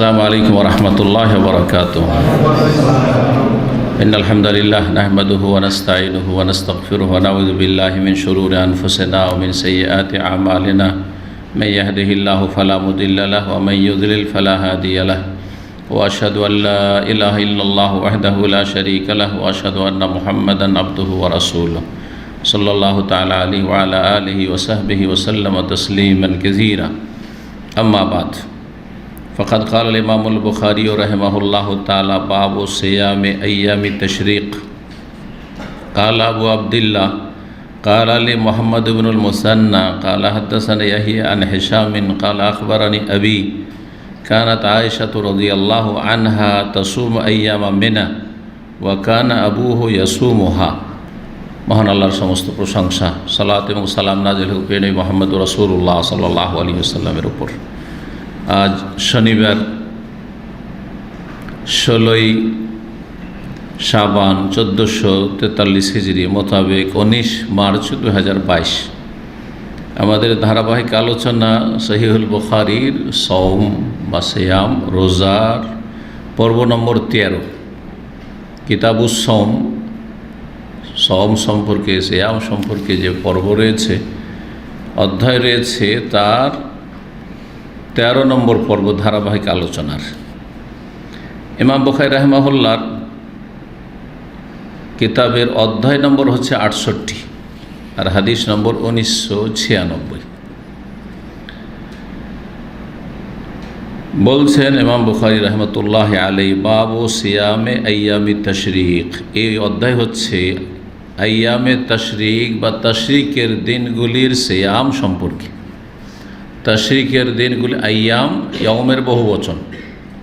আসসালামু আলাইকুম ওয়া রাহমাতুল্লাহি ওয়া বারাকাতুহু। ইন্নাল হামদালিল্লাহ নাহমাদুহু ওয়া নাস্তাঈনুহু ওয়া নাস্তাগফিরুহু ওয়া নাউযু বিল্লাহি মিন শুরুরি আনফুসিনা ওয়া মিন সাইয়্যাতি আ'মালিনা মান ইয়াহদিহিল্লাহু ফালা মুদিল্লা লাহু ওয়া মান ইউদ্লিল ফালা হাদিয়া লাহু ওয়া আশহাদু আল লা ইলাহা ইল্লাল্লাহু ওয়াহদাহু লা শারীকা লাহু ওয়া আশহাদু আন্না মুহাম্মাদান আবদুহু ওয়া রাসূলুহু সাল্লাল্লাহু তাআলা আলাইহি ওয়া আলা আলিহি ওয়া সাহবিহি ওয়া সাল্লামা তাসলিমান কাসীরা। अम्मा बाद फ़क़द क़ाल इमामुल बुख़ारी रहमहुल्लाहु ताला बाबु सियाम अय्याम तशरीक़ क़ाल अबू अब्दिल्लाह क़ाल लि मुहम्मद इब्नुल मुसन्ना क़ाल हद्दसनी यहया अन हिशाम क़ाल अख़बरनी अबी कानत आयशा रज़ियल्लाहु अन्हा तसूम अय्याम मिना व कान अबूहु यसूमुहा। মহান আল্লাহর সমস্ত প্রশংসা, সালাত এবং সালাম নাজিল হোক নবী মুহাম্মদ রাসূলুল্লাহ সাল্লাল্লাহু আলাইহি ওয়াসাল্লামের উপর। আজ শনিবার 16ই শাবান 1443 হিজরি মোতাবেক 19 মার্চ 2022 আমাদের ধারাবাহিক আলোচনা সহিহুল বুখারীর সওম বা সিয়াম রোজার পর্ব নম্বর 13 কিতাবুস সওম। সওম সম্পর্কে সিয়াম সম্পর্কে যে পর্ব রয়েছে, অধ্যায় রয়েছে, তার 13 নম্বর পর্ব ধারাবাহিক আলোচনার। ইমাম বুখারী রাহিমাহুল্লাহর কিতাবের অধ্যায় নম্বর হচ্ছে 68 আর হাদিস নম্বর 1996। বলছেন ইমাম বুখারী রাহমাতুল্লাহি আলাইহি বাবু সিয়ামে আইয়ামি তাশরিক। এই অধ্যায় হচ্ছে আইয়ামে তাশরিক বা তাশরিকের দিনগুলির সিয়াম সম্পর্কে। তাশরিকের দিনগুলি আইয়াম, ইয়ামের বহুবচন,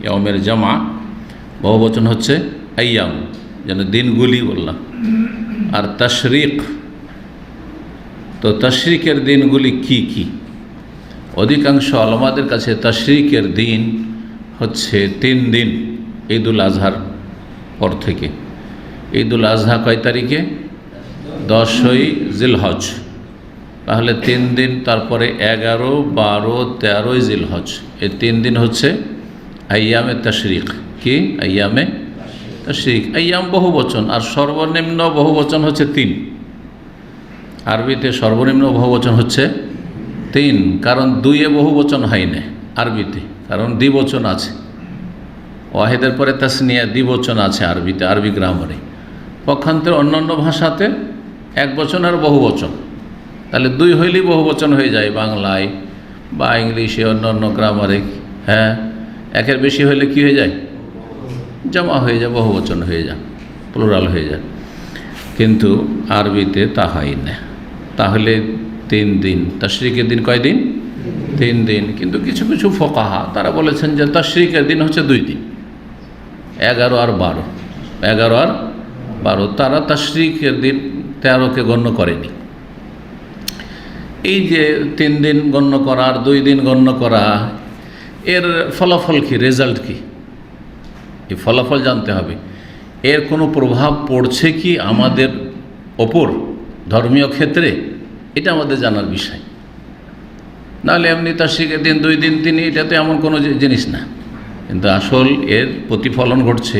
ইয়ামের জামা, বহুবচন হচ্ছে আইয়াম, যেন দিনগুলি বললাম। আর তাশরিক, তো তাশরিকের দিনগুলি কি কি? অধিকাংশ আলেমদের কাছে তাশরিকের দিন হচ্ছে 3 দিন ঈদুল আজহার পর থেকে। ঈদুল আজহা কয় তারিখে? 10ই জিলহজ, তাহলে 3 দিন, তারপরে 11, 12, 13ই জিলহজ। এই 3 দিন হচ্ছে আইয়ামে তাশরিক। কি? আইয়ামে তাশরিক। আইয়াম বহুবচন, আর সর্বনিম্ন বহুবচন হচ্ছে 3। আরবিতে সর্বনিম্ন বহুবচন হচ্ছে 3, কারণ 2-এ বহুবচন হয় না আরবিতে, কারণ দ্বিবচন আছে। ওয়াহিদের পরে তাসনিয়া, দ্বিবচন আছে আরবিতে, আরবি গ্রামারে। পক্ষান্তরে অন্যান্য ভাষাতে এক বচন আর বহুবচন, তাহলে 2 হইলেই বহুবচন হয়ে যায় বাংলায় বা ইংলিশে, অন্যান্য গ্রামারে। হ্যাঁ, একের বেশি হইলে কি হয়ে যায়? জমা হয়ে যায়, বহুবচন হয়ে যায়, প্লুরাল হয়ে যায়। কিন্তু আরবিতে তা হয় না। তাহলে 3 দিন। তাশরিকের দিন কয় দিন? 3 দিন। কিন্তু কিছু কিছু ফোকাহা তারা বলেছেন যে তাশরিকের দিন হচ্ছে 2 দিন, 11 আর 12। 11 আর 12, তারা তাশরিকের দিন 13কে গণ্য করেনি। এই যে 3 দিন গণ্য করা আর 2 দিন গণ্য করা, এর ফলাফল কি, রেজাল্ট কি? এই ফলাফল জানতে হবে। এর কোনো প্রভাব পড়ছে কি আমাদের ওপর ধর্মীয় ক্ষেত্রে? এটা আমাদের জানার বিষয়। নাহলে এমনি তাশরিকের দিন 2 দিন 3, এটা তো এমন কোনো জিনিস না। কিন্তু আসল এর প্রতিফলন ঘটছে,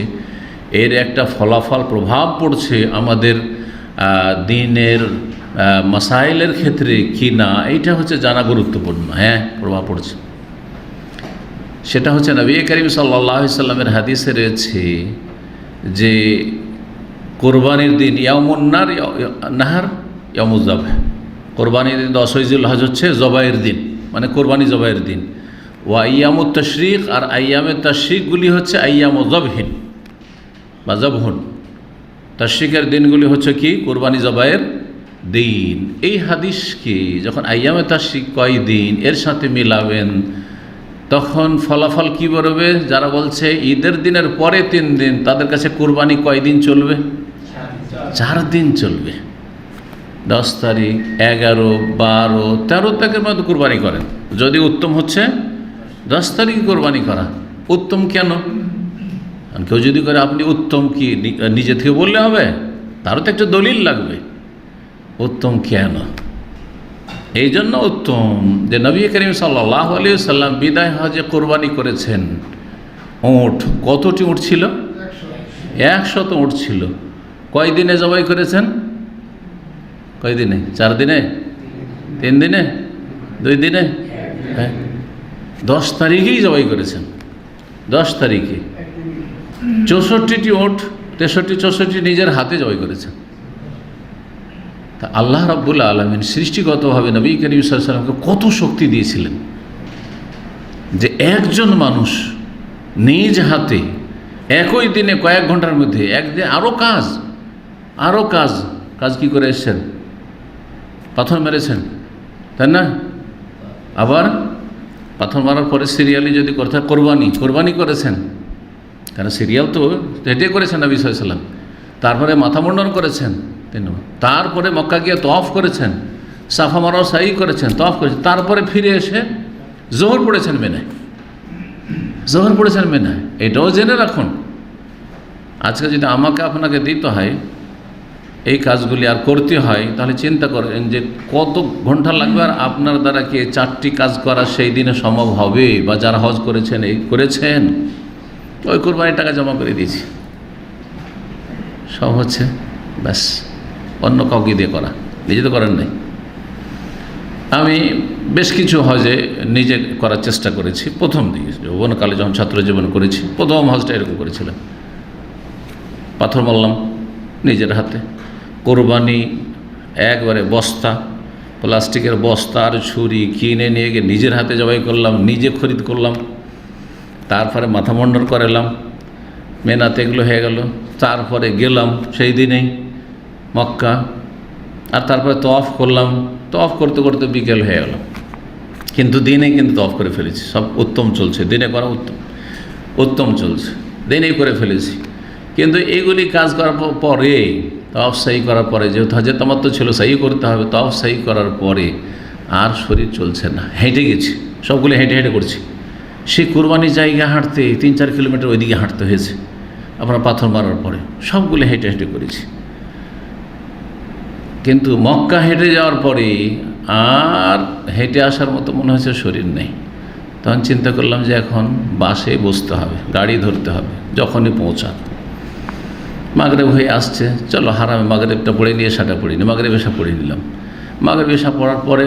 এর একটা ফলাফল, প্রভাব পড়ছে আমাদের দিনের মাসাইলের ক্ষেত্রে কি না, এইটা হচ্ছে জানা গুরুত্বপূর্ণ। হ্যাঁ, প্রভাব পড়ছে। সেটা হচ্ছে নবী করিম সাল্লাল্লাহু আলাইহি সাল্লামের হাদিসে রয়েছে যে কোরবানির দিন ইয়াউমুন নাহার ইয়াউমুজ যাবহ, কোরবানির দিন 10ই জিলহজ হচ্ছে জবাইয়ের দিন, মানে কোরবানি জবাইয়ের দিন। ওয়া আইয়ামুত তাশরিক, আর আইয়ামে তাশরিকগুলি হচ্ছে আইয়ামু যাবহিন বা যাবহুন। তাশরিকের দিনগুলি হচ্ছে কি? কোরবানি জবাইয়ের দিন। এই হাদিসকে যখন আইয়ামে তাশরিক কয় দিন এর সাথে মিলাবেন, তখন ফলাফল কি বেরোবে? যারা বলছে ঈদের দিনের পরে 3 দিন, তাদের কাছে কোরবানি কয় দিন চলবে? 4 দিন চলবে। 10 তারিখ, 11, 12, 13 তারিখের মধ্যে কোরবানি করেন। যদি উত্তম হচ্ছে 10 তারিখে কোরবানি করা। উত্তম কেন? কেউ যদি করে, আপনি উত্তম কি নিজে থেকে বললে হবে? তারও তো একটা দলিল লাগবে। উত্তম কেন? এই জন্য উত্তম যে নবী করিম সাল্লাল্লাহু আলাইহি ওয়াসাল্লাম বিদায় হজে কোরবানি করেছেন উট। কতটি উট ছিল? 100 উট ছিল। কয় দিনে জবাই করেছেন? কয় দিনে? 4 দিনে? 3 দিনে? 2 দিনে? হ্যাঁ, 10 তারিখেই জবাই করেছেন। 10 তারিখে 64টি উট, 63-64 নিজের হাতে জবাই করেছেন। তা আল্লাহ রাব্বুল আলামিন সৃষ্টিগতভাবে নবী করিম সাল্লাল্লাহু আলাইহি ওয়াসাল্লামকে কত শক্তি দিয়েছিলেন যে একজন মানুষ নিজ হাতে একই দিনে কয়েক ঘন্টার মধ্যে একদিন আরও কাজ কি করে এসছেন? পাথর মেরেছেন, তাই না? আবার পাথর মারার পরে সিরিয়ালি যদি করতে হয় কোরবানি করেছেন, কারণ সিরিয়াল তো হেঁটে করেছেন নবী সাল্লাল্লাহু আলাইহি ওয়াসাল্লাম। তারপরে মাথা মুন্ডন করেছেন, তারপরে মক্কা গিয়ে তওয়াফ করেছেন, সাফা মারওয়া সাই করেছেন, তওয়াফ করেছেন, তারপরে ফিরে এসে জোহর পড়েছেন মেনায়। এটাও জেনে রাখুন। আজকে যদি আমাকে আপনাকে দিতে হয় এই কাজগুলি আর করতে হয়, তাহলে চিন্তা করেন যে কত ঘন্টা লাগবে। আর আপনার দ্বারা কি 4টি কাজ করা সেই দিনে সম্ভব হবে? বা যারা হজ করেছেন করেছেন, ওই কোরবানির টাকা জমা করে দিয়েছি, সব হচ্ছে ব্যাস, অন্য কাউকে দিয়ে করা, নিজে তো করেন নাই। আমি বেশ কিছু হজে নিজে করার চেষ্টা করেছি। প্রথম দিকে যৌবনকালে যখন ছাত্র জীবন করেছি, প্রথম হজটা এরকম করেছিলাম। পাথর মারলাম নিজের হাতে, কোরবানি একবারে বস্তা, প্লাস্টিকের বস্তা আর ছুরি কিনে নিয়ে গিয়ে নিজের হাতে জবাই করলাম, নিজে খরিদ করলাম, তারপরে মাথা মুন্ডন করালাম, মেনাতে এগুলো হয়ে গেল। তারপরে গেলাম সেই দিনেই মক্কা, আর তারপরে তওয়াফ করলাম। তওয়াফ করতে করতে বিকেল হয়ে গেল, কিন্তু দিনেই কিন্তু তওয়াফ করে ফেলেছি। সব উত্তম চলছে, দিনে করা উত্তম চলছে, দিনেই করে ফেলেছি। কিন্তু এইগুলি কাজ করার পরে, তওয়াফ সাই করার পরে, যেহেতু হজে তামাত্তুন ছিল, সাই করতে হবে, তওয়াফ সাই করার পরে আর শরীর চলছে না, হেঁটে গেছি, সবগুলো হেঁটে করছি। সেই কুরবানির জায়গা হাঁটতে 3-4 কিলোমিটার ওইদিকে হাঁটতে হয়েছে আপনার পাথর মারার পরে, সবগুলো হেঁটে করেছি। কিন্তু মক্কা হেঁটে যাওয়ার পরে আর হেঁটে আসার মতো মনে হচ্ছে শরীর নেই। তখন চিন্তা করলাম যে এখন বাসে বসতে হবে, গাড়ি ধরতে হবে, যখনই পৌঁছান। মাগরিব হয়ে আসছে, চলো হারামে মাগরিবটা পড়ে নিয়ে এশাটা পড়ে নি, মাগরিব এশা পড়ে নিলাম। মাগরিব এশা পড়ার পরে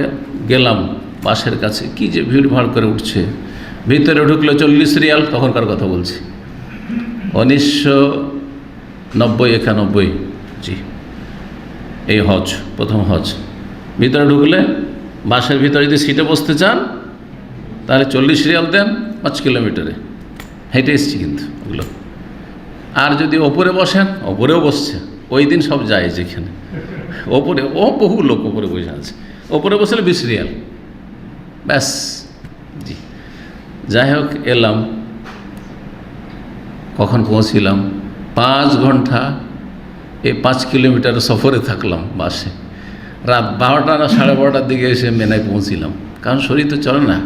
গেলাম বাসের কাছে, কি যে ভিড় ভাড় করে উঠছে। ভিতরে ঢুকলো 40 রিয়াল, তখনকার কথা বলছি, 1990-91, জি, এই হজ, প্রথম হজ। ভিতরে ঢুকলে বাসের ভিতরে যদি সিটে বসতে চান তাহলে 40 রিয়াল দেন 5 কিলোমিটারে, হেঁটে এসছি কিন্তু ওগুলো। আর যদি ওপরে বসেন, ওপরেও বসছে, ওই দিন সব যায় যেখানে ওপরে, বহু লোক ওপরে বসে আছে, ওপরে বসলে 20 রিয়াল, ব্যাস। জি, যাই হোক, এলাম। কখন পৌঁছিলাম? 5 ঘন্টা এই 5 কিলোমিটার সফরে থাকলাম বাসে। রাত 12টা না 12:30টার দিকে এসে মেনায় পৌঁছিলাম, কারণ শরীর তো চলে না।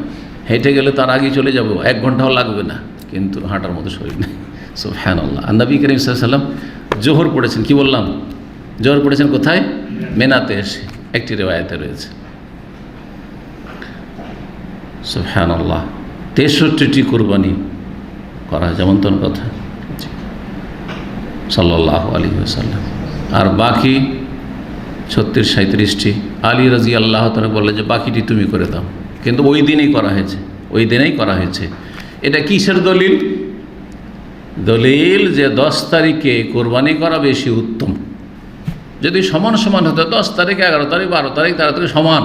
হেঁটে গেলে তার আগেই চলে যাব, 1 ঘন্টাও লাগবে না, কিন্তু হাঁটার মতো শরীর নেই। সুবহানাল্লাহ। আর নবী করিম সাল্লাল্লাহু আলাইহি ওয়াসাল্লাম জোহর পড়েছেন, কি বললাম, জোহর পড়েছেন কোথায়? মেনাতে এসে, একটি রিওয়ায়াতে রয়েছে। সুবহানাল্লাহ। 63টি কুরবানি করা, যেমন তোর কথা, সাল্লাল্লাহু আলাইহি ওয়াসাল্লাম। আর বাকি 36-37টি আলী রাদিয়াল্লাহু তাআলা বললেন যে বাকিটি তুমি করে দাও, কিন্তু ওই দিনেই করা হয়েছে। এটা কিসের দলিল? যে 10 তারিখে কোরবানি করা বেশি উত্তম। যদি সমান হতো, 10 তারিখ, 11 তারিখ, 12 তারিখ, 13 তারিখ সমান,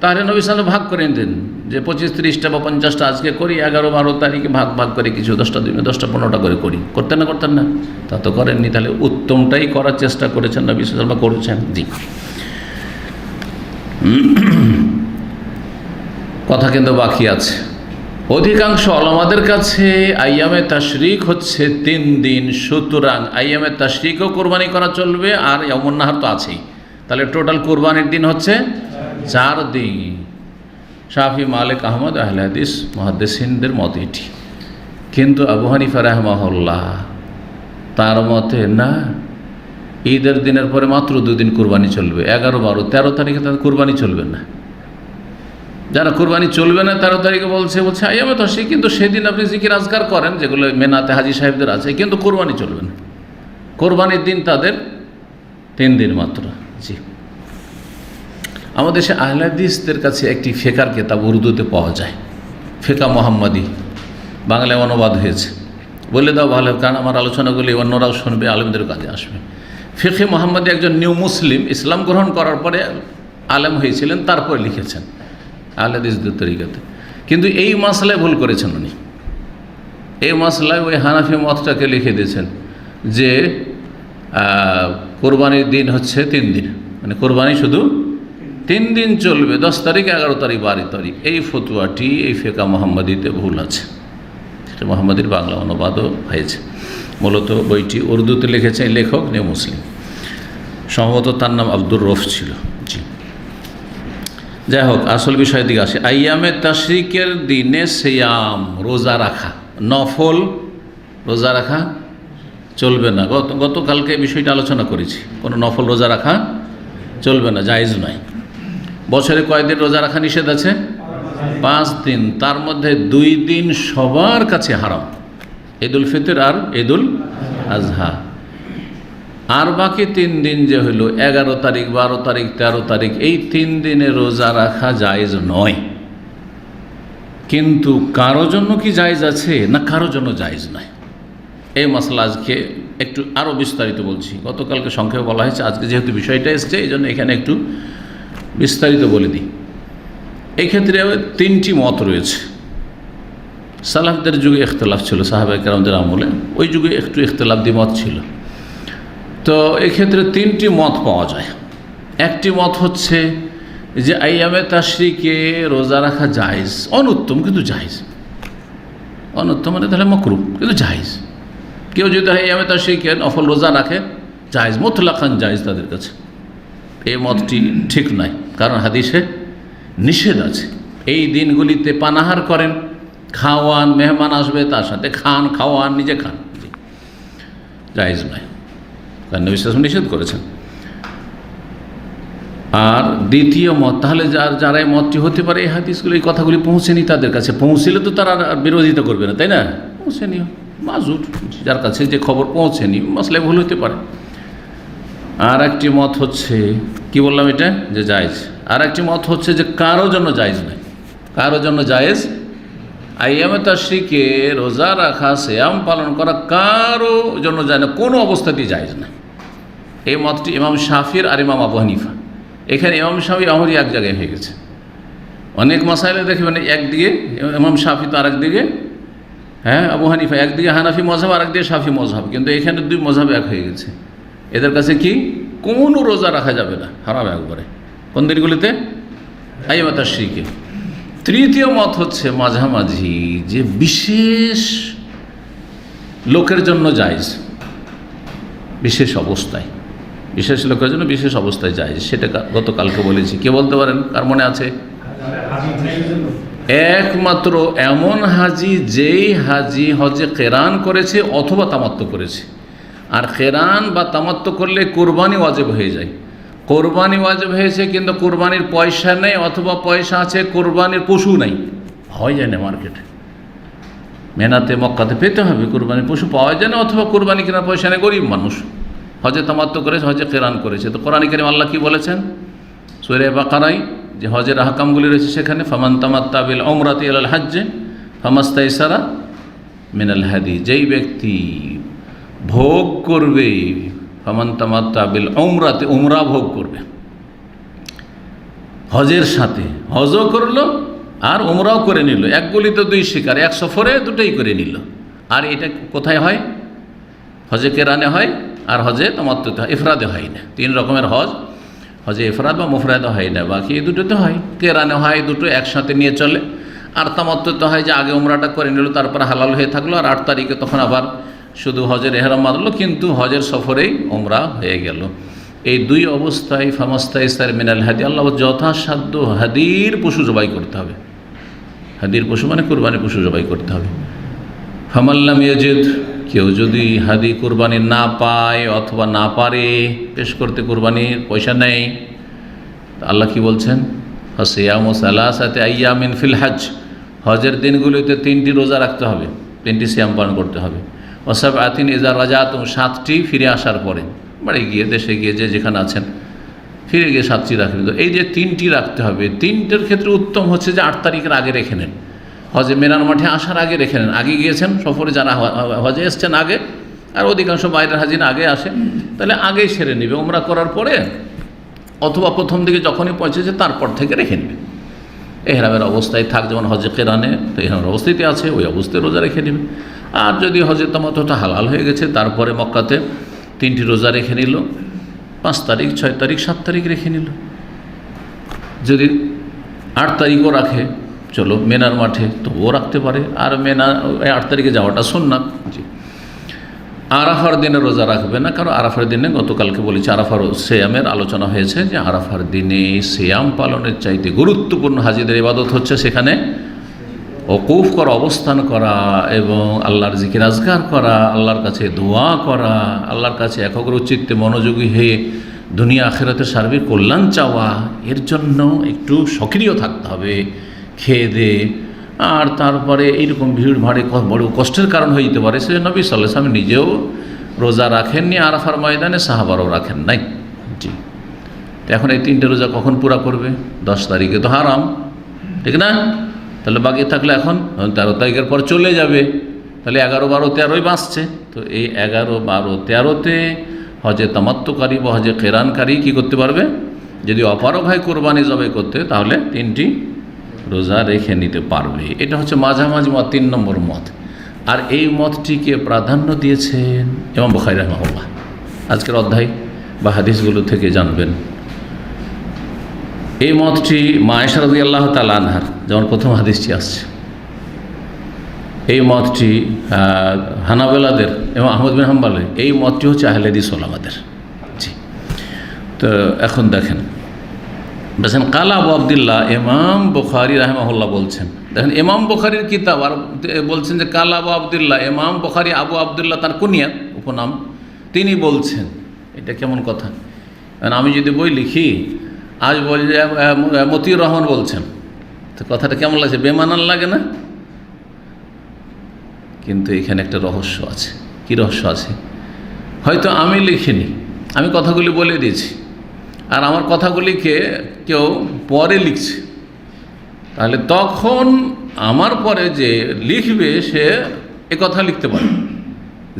তাহলে নবী সাল্লাল্লাহু আলাইহি ওয়াসাল্লাম ভাগ করে নিতেন যে 25-30টা বা 50টা আজকে করি, 11-12 তারিখে ভাগ করে কিছু 10টা 15টা করে করি। করতেন না? তা তো করেননি। তাহলে উত্তমটাই করার চেষ্টা করেছেন নবী সাল্লাল্লাহু আলাইহি ওয়াসাল্লাম, করেছেন। জি, কথা কিন্তু বাকি আছে। অধিকাংশ ওলামাদের কাছে আইয়ামে তাশরিক হচ্ছে 3 দিন, সুতরাং আইয়ামে তাশরিকও কোরবানি করা চলবে, আর ইয়ামুন নাহার তো আছেই। তাহলে টোটাল কোরবানির দিন হচ্ছে 4 দিন। শাফি, মালিক, আহমদ, আহলে হাদিস মুহাদ্দিসিনদের মত এটি। কিন্তু আবু হানিফা রাহিমাহুল্লাহ তার মতে না, ঈদের দিনের পরে মাত্র 2 দিন কোরবানি চলবে, 11, 12, 13 তারিখে তাদের কোরবানি চলবে না। যারা কোরবানি চলবে না 13 তারিখে বলছে আইয়ামে তাশরিক, কিন্তু সেদিন আপনি জিকির আজকার করেন যেগুলো মেনাতে হাজি সাহেবদের আছে, কিন্তু কোরবানি চলবে না। কোরবানির দিন তাদের 3 দিন মাত্র। জি, আমাদের দেশে আহলে হাদিসদের কাছে একটি ফিকহের কিতাব উর্দুতে পাওয়া যায়, ফিকহ মুহাম্মাদি, বাংলায় অনুবাদ হয়েছে। বলে দাও ভালো, কারণ আমার আলোচনাগুলি অন্যরাও শুনবে, আলেমদের কাজে আসবে। ফিকহে মুহাম্মাদি একজন নিউ মুসলিম, ইসলাম গ্রহণ করার পরে আলেম হয়েছিলেন, তারপরে লিখেছেন আহলে হাদিসদের তরিকাতে। কিন্তু এই মাসলায় ভুল করেছেন উনি। এই মাসলায় ওই হানাফি মতটাকে লিখে দিয়েছেন যে কোরবানির দিন হচ্ছে 3 দিন, মানে কোরবানি শুধু 3 দিন চলবে, 10 তারিখ, 11 তারিখ, 12 তারিখ। এই ফতোয়াটি এই ফিকহ মুহাম্মাদিতে ভুল আছে। ফিকহ মুহাম্মাদির বাংলা অনুবাদও হয়েছে। মূলত বইটি উর্দুতে লিখেছেন লেখক নিউ মুসলিম, সম্ভবত তার নাম আব্দুর রফ ছিল। জি, যাই হোক, আসল বিষয়ের দিকে আসে। আইয়ামে তাশরিকের দিনে সিয়াম, রোজা রাখা, নফল রোজা রাখা চলবে না। গতকালকে বিষয়টা আলোচনা করেছি, কোনো নফল রোজা রাখা চলবে না, জায়েজ নয়। বছরে কয়দিন রোজা রাখা নিষেধ আছে? 5 দিন। তার মধ্যে 2 দিন সবার কাছে হারাম, ঈদুল ফিতর আর ঈদুল আজহা। আর বাকি 3 দিন যে হইল 11 তারিখ, 12 তারিখ, 13 তারিখ, এই 3 দিনে রোজা রাখা জায়েজ নয়। কিন্তু কারো জন্য কি জায়েজ আছে, না কারো জন্য জায়েজ নয়, এই মাসলা আজকে একটু আরও বিস্তারিত বলছি। গতকালকে সংক্ষেপে বলা হয়েছে, আজকে যেহেতু বিষয়টা এসছে এই জন্য এখানে একটু বিস্তারিত বলে দিই। এই ক্ষেত্রে 3টি মত রয়েছে। সালাফদের যুগে ইখতিলাফ ছিল, সাহাবায়ে কেরামদের আমলে ওই যুগে একটু ইখতিলাফ দ্বিমত ছিল। তো এক্ষেত্রে 3টি মত পাওয়া যায়। একটি মত হচ্ছে যে আইয়ামে তাশরিকে রোজা রাখা জায়েজ, অনুত্তম কিন্তু জায়েজ। অনুত্তম মানে তাহলে মাকরুহ, কিন্তু জায়েজ। কেউ যদি আইয়ামে তাশরিকে নফল রোজা রাখে জায়েজ, মুতলাকান জায়েজ তাদের কাছে। এই মতটি ঠিক নয়, কারণ হাদিসে নিষেধ আছে। এই দিনগুলিতে পানাহার করেন, খাওয়ান, মেহমান আসবে তার সাথে খান, খাওয়ান, নিজে খান, জায়েজ নয়, কারণ নবী সাল্লাল্লাহু আলাইহি ওয়াসাল্লাম নিষেধ করেছেন। আর দ্বিতীয় মত, তাহলে যারা এই মতটি হতে পারে, এই হাদিসগুলো, এই কথাগুলি পৌঁছেনি তাদের কাছে, পৌঁছলে তো তারা বিরোধিতা করবে না, তাই না? পৌঁছেনি, মাজুর, যার কাছে যে খবর পৌঁছেনি, মাসলায় ভুল হতে পারে। আর একটি মত হচ্ছে, কি বললাম এটা, যে জায়েজ। আর একটি মত হচ্ছে যে কারো জন্য জায়েজ নয়, কারো জন্য জায়েজ। আইয়ামে তাশরিকে রোজা রাখা, সিয়াম পালন করা কারো জন্য যায় না, কোনো অবস্থাতেই জায়েজ না। এই মতটি ইমাম শাফির আর ইমাম আবু হানিফা। এখানে ইমাম শাফি আমরি এক জায়গায় হয়ে গেছে। অনেক মাসাইলে দেখবেন একদিকে ইমাম শাফি, তো আরেকদিকে আবু হানিফা, একদিকে হানাফি মযহাব, আরেকদিকে শাফি মযহাব, কিন্তু এখানে 2 মযহাব এক হয়ে গেছে। এদের কাছে কি কোনো রোজা রাখা যাবে না, হারাম একবারে। কোন দিনগুলিতে? আইয়ামে তাশরিকে। তৃতীয় মত হচ্ছে মাঝামাঝি, যে বিশেষ লোকের জন্য জায়েজ, বিশেষ অবস্থায়, বিশেষ লোকের জন্য বিশেষ অবস্থায় জায়েজ। সেটা গতকালকে বলেছি। কে বলতে পারেন, কার মনে আছে? একমাত্র এমন হাজি যেই হাজি হজে কেরান করেছে অথবা তামাত্তু করেছে। আর কেরান বা তামাত্তু করলে কোরবানি ওয়াজিব হয়ে যায়। কোরবানি ওয়াজিব হয়েছে কিন্তু কোরবানির পয়সা নেই, অথবা পয়সা আছে কোরবানির পশু নেই, হয় যায় না মার্কেটে, মেনাতে মক্কাতে পেতে হবে, কোরবানির পশু পাওয়া যায় না, অথবা কোরবানি কেনার পয়সা নেই, গরিব মানুষ, হজে তামাত্তু করেছে, হজে কেরান করেছে। তো কোরআনে কারীম আল্লাহ কি বলেছেন সূরা বাকারায়, যে হজের আহকামগুলি রয়েছে সেখানে, ফামান তামাত্তা বিল উমরাতি ইলাল হজ্জে ফামাস্তাইসারা মিনাল হাদি, যেই ব্যক্তি ভোগ করবে, ফামান তামাত্তা বিল উমরাতে, উমরা ভোগ করবে হজের সাথে, হজও করলো আর উমরাও করে নিল, এক গুলিতে 2 শিকার, এক সফরে 2টাই করে নিল। আর এটা কোথায় হয়? হজে কেরানে হয়, আর হজে তামাত্তুতে হয়, ইফরাদে হয় না। 3 রকমের হজ, হজে ইফরাদ বা মুফরাদে হয় না, বাকি এই দুটোতে হয়। কেরানে হয়, দুটো একসাথে নিয়ে চলে। আর তামাত্তুতে হয় যে আগে উমরাটা করে নিল, তারপর হালাল হয়ে থাকলো, আর 8 তারিখে তখন আবার শুধু হজের এহরাম বাঁধলো, কিন্তু হজের সফরেই উমরা হয়ে গেল। এই 2 অবস্থায় ফামাস্তাইসার মিনাল হাদি, আল্লাহ যথাসাধ্য হাদির পশু জবাই করতে হবে। হাদির পশু মানে কুরবানির পশু জবাই করতে হবে। ফামাল্লাম ইয়াজিদ, কেউ যদি হাদি কুরবানি না পায় অথবা না পারে পেশ করতে, কুরবানির পয়সা নেই, আল্লাহ কি বলছেন? সিয়ামু সালাসাতি আইয়ামিন ফিল হজ, হজের দিনগুলিতে 3টি রোজা রাখতে হবে, 3টি সিয়াম পালন করতে হবে। ওয়াসাবআতিন ইযা রাজাতুম, 7টি ফিরে আসার পরে, বাড়ি গিয়ে দেশে গিয়ে যে যেখানে আছেন ফিরে গিয়ে 7টি রাখবেন। তো এই যে 3টি রাখতে হবে, 3টের ক্ষেত্রে উত্তম হচ্ছে যে 8 তারিখের আগে রেখে নেন, হজে মেনার মাঠে আসার আগে রেখে নেন। আগে গিয়েছেন সফরে, যারা হজে এসছেন আগে, আর অধিকাংশ বাইরের হাজির আগে আসে, তাহলে আগেই সেরে নেবে উমরা করার পরে, অথবা প্রথম দিকে যখনই পৌঁছেছে তারপর থেকে রেখে নেবে। এহরামের অবস্থায় থাক, যেমন হজে কেরানে তো এহরামের অবস্থাতে আছে, ওই অবস্থায় রোজা রেখে নেবে। আর যদি হজে তামাত্তুটা হালাল হয়ে গেছে, তারপরে মক্কাতে 3টি রোজা রেখে নিল, 5 তারিখ, 6 তারিখ, 7 তারিখ রেখে নিল। যদি 8 তারিখও রাখে, চলো মেনার মাঠে, তো ও রাখতে পারে। আর মেনা 8 তারিখে যাওয়াটা সুন্নাত। জি, আরাফার দিনে রোজা রাখবে না, কারণ আরাফার দিনে গতকালকে বলেছি আরাফার সিয়ামের আলোচনা হয়েছে, যে আরাফার দিনে সিয়াম পালনের চাইতে গুরুত্বপূর্ণ হাজিদের ইবাদত হচ্ছে সেখানে ওকুফ করা, অবস্থান করা এবং আল্লাহর জিকির আজকার করা, আল্লাহর কাছে দোয়া করা, আল্লাহর কাছে একাগ্র চিত্তে মনোযোগী হয়ে দুনিয়া আখিরাতের সার্বিক কল্যাণ চাওয়া। এর জন্য একটু সক্রিয় থাকতে হবে, খেয়ে দে। আর তারপরে এইরকম ভিড় ভাড়ে বড় কষ্টের কারণ হয়ে যেতে পারে, সেজন্য নবী সাল্লাল্লাহু আলাইহি ওয়াসাল্লাম নিজেও রোজা রাখেননি আরাফার ময়দানে, সাহাবারও রাখেন নাই। জি, এখন এই 3টে রোজা কখন পুরা করবে? 10 তারিখে তো হারাম, ঠিক না? তাহলে বাকি থাকলে এখন 13 তারিখের পর চলে যাবে, তাহলে 11, 12, 13ই বাঁচছে। তো এই 11, 12, 13তে হজে তামাত্তুকারী বা হজে কেরানকারী কী করতে পারবে? যদি অপারগ হয় কোরবানি জবাই করতে, তাহলে 3টি রোজা রেখে নিতে পারবে। এটা হচ্ছে মাঝামাঝি মত, 3 নম্বর মত। আর এই মতটিকে প্রাধান্য দিয়েছেন ইমাম বুখারী রাহিমাহুল্লাহ। আজকের অধ্যায় বা হাদিসগুলো থেকে জানবেন এই মতটি মা আয়েশা রাদিয়াল্লাহু তাআলা আনহার, যেমন প্রথম হাদিসটি আসছে, এই মতটি হানাবেলাদের এবং আহমদ বিন হাম্বলের, এই মতটি হচ্ছে আহলে হাদিস ওলামাদের। জি, তো এখন দেখেন বলছেন কালা আবু আবদুল্লাহ, ইমাম বুখারী রাহিমাহুল্লাহ বলছেন। দেখেন ইমাম বুখারীর কিতাব, আর বলছেন যে কালা আবু আবদুল্লাহ, ইমাম বুখারী আবু আবদুল্লাহ তার কুনিয়াত, উপনাম, তিনি বলছেন। এটা কেমন কথা? আমি যদি বই লিখি, আজ বলি যে মতিউর রহমান বলছেন, তো কথাটা কেমন লাগছে? বেমানান লাগে না? কিন্তু এখানে একটা রহস্য আছে। কি রহস্য আছে? হয়তো আমি লিখিনি, আমি কথাগুলি বলে দিয়েছি, আর আমার কথাগুলিকে কেউ পরে লিখছে, তাহলে তখন আমার পরে যে লিখবে সে এ কথা লিখতে পারে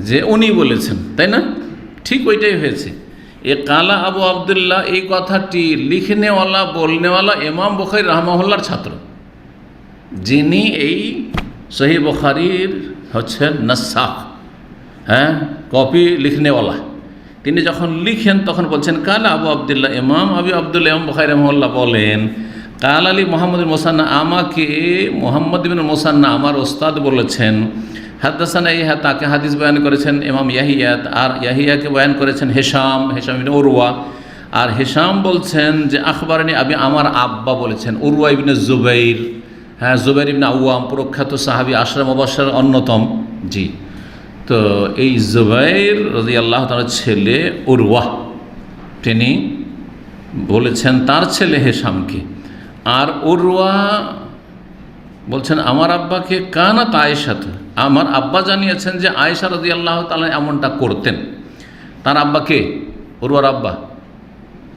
যে উনি বলেছেন, তাই না? ঠিক ওইটাই হয়েছে। এ কালা আবু আবদুল্লাহ, এই কথাটি লিখনেওয়ালা, বলনেওয়ালা ইমাম বুখারী রাহিমাহুল্লাহর ছাত্র, যিনি এই সহিহ বুখারীর হচ্ছেন নাসাখ, কপি লিখনেওয়ালা। তিনি যখন লিখেন তখন বলছেন কালা আবু আবদুল্লাহ, ইমাম আবু আবদুল্লাহ ইমাম বুখারী রাহিমাহুল্লাহ বলেন, কাল আলী মোহাম্মদ মুসান্না, আমাকে মোহাম্মদ ইবনে মুসান্না আমার ওস্তাদ বলেছেন, হাদাসানা ইহা, তাকে হাদিস বয়ান করেছেন ইমাম ইয়াহিয়াত, আর ইয়াহিয়াকে বয়ান করেছেন হেশাম, হেশাম ইবনে উরওয়া। আর হেশাম বলছেন যে আখবারানি আবি, আমার আব্বা বলেছেন, উরওয়া ইবনে জুবাইর, জুবাইর ইবনে আওয়াম, প্রখ্যাত সাহাবী, আশরা মুবাশশার অন্যতম। জি, তো এই জুবাইর রাদিয়াল্লাহু তাআলার ছেলে উরওয়া, তিনি বলেছেন তার ছেলে হেশামকে। আর উরওয়া বলছেন আমার আব্বাকে, কানাত আয়েশাতু, আমার আব্বা জানিয়েছেন যে আয়েশা রাদিয়াল্লাহু তাআলা এমনটা করতেন। তার আব্বাকে, উরওয়ার আব্বা,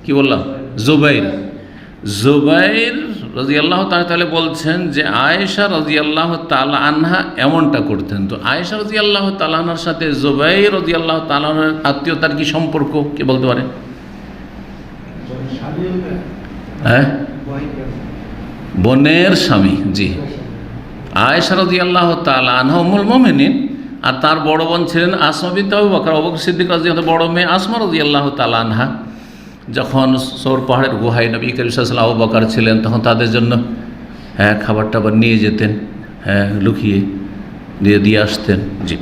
কি বললাম? জুবাইর। জুবাইর রাদিয়াল্লাহু তাআলা বলছেন যে আয়েশা রাদিয়াল্লাহু তাআলা আনহা এমনটা করতেন। তো আয়েশা রাদিয়াল্লাহু তাআলা আনহার সাথে জুবাইর রাদিয়াল্লাহু তাআলা আনহার আত্মীয়তার কি সম্পর্ক, কে বলতে পারে? বোনের স্বামী। জি, আয়েশা রাদিয়াল্লাহু তাআলা আনহা উম্মুল মুমিনিন, আর তার বড় বোন ছিলেন আসমা বিনতে আবু বকর, আবু বকর সিদ্দিক রাদিয়াল্লাহু, বড় মেয়ে আসমা রাদিয়াল্লাহু তাআলা আনহা। যখন সৌর পাহাড়ের গুহায় নবী করিম সাল্লাল্লাহু আলাইহি ওয়াসাল্লাম, আবু বকর ছিলেন, তখন তাদের জন্য খাবার টাবার নিয়ে যেতেন, লুকিয়ে দিয়ে আসতেন। জি,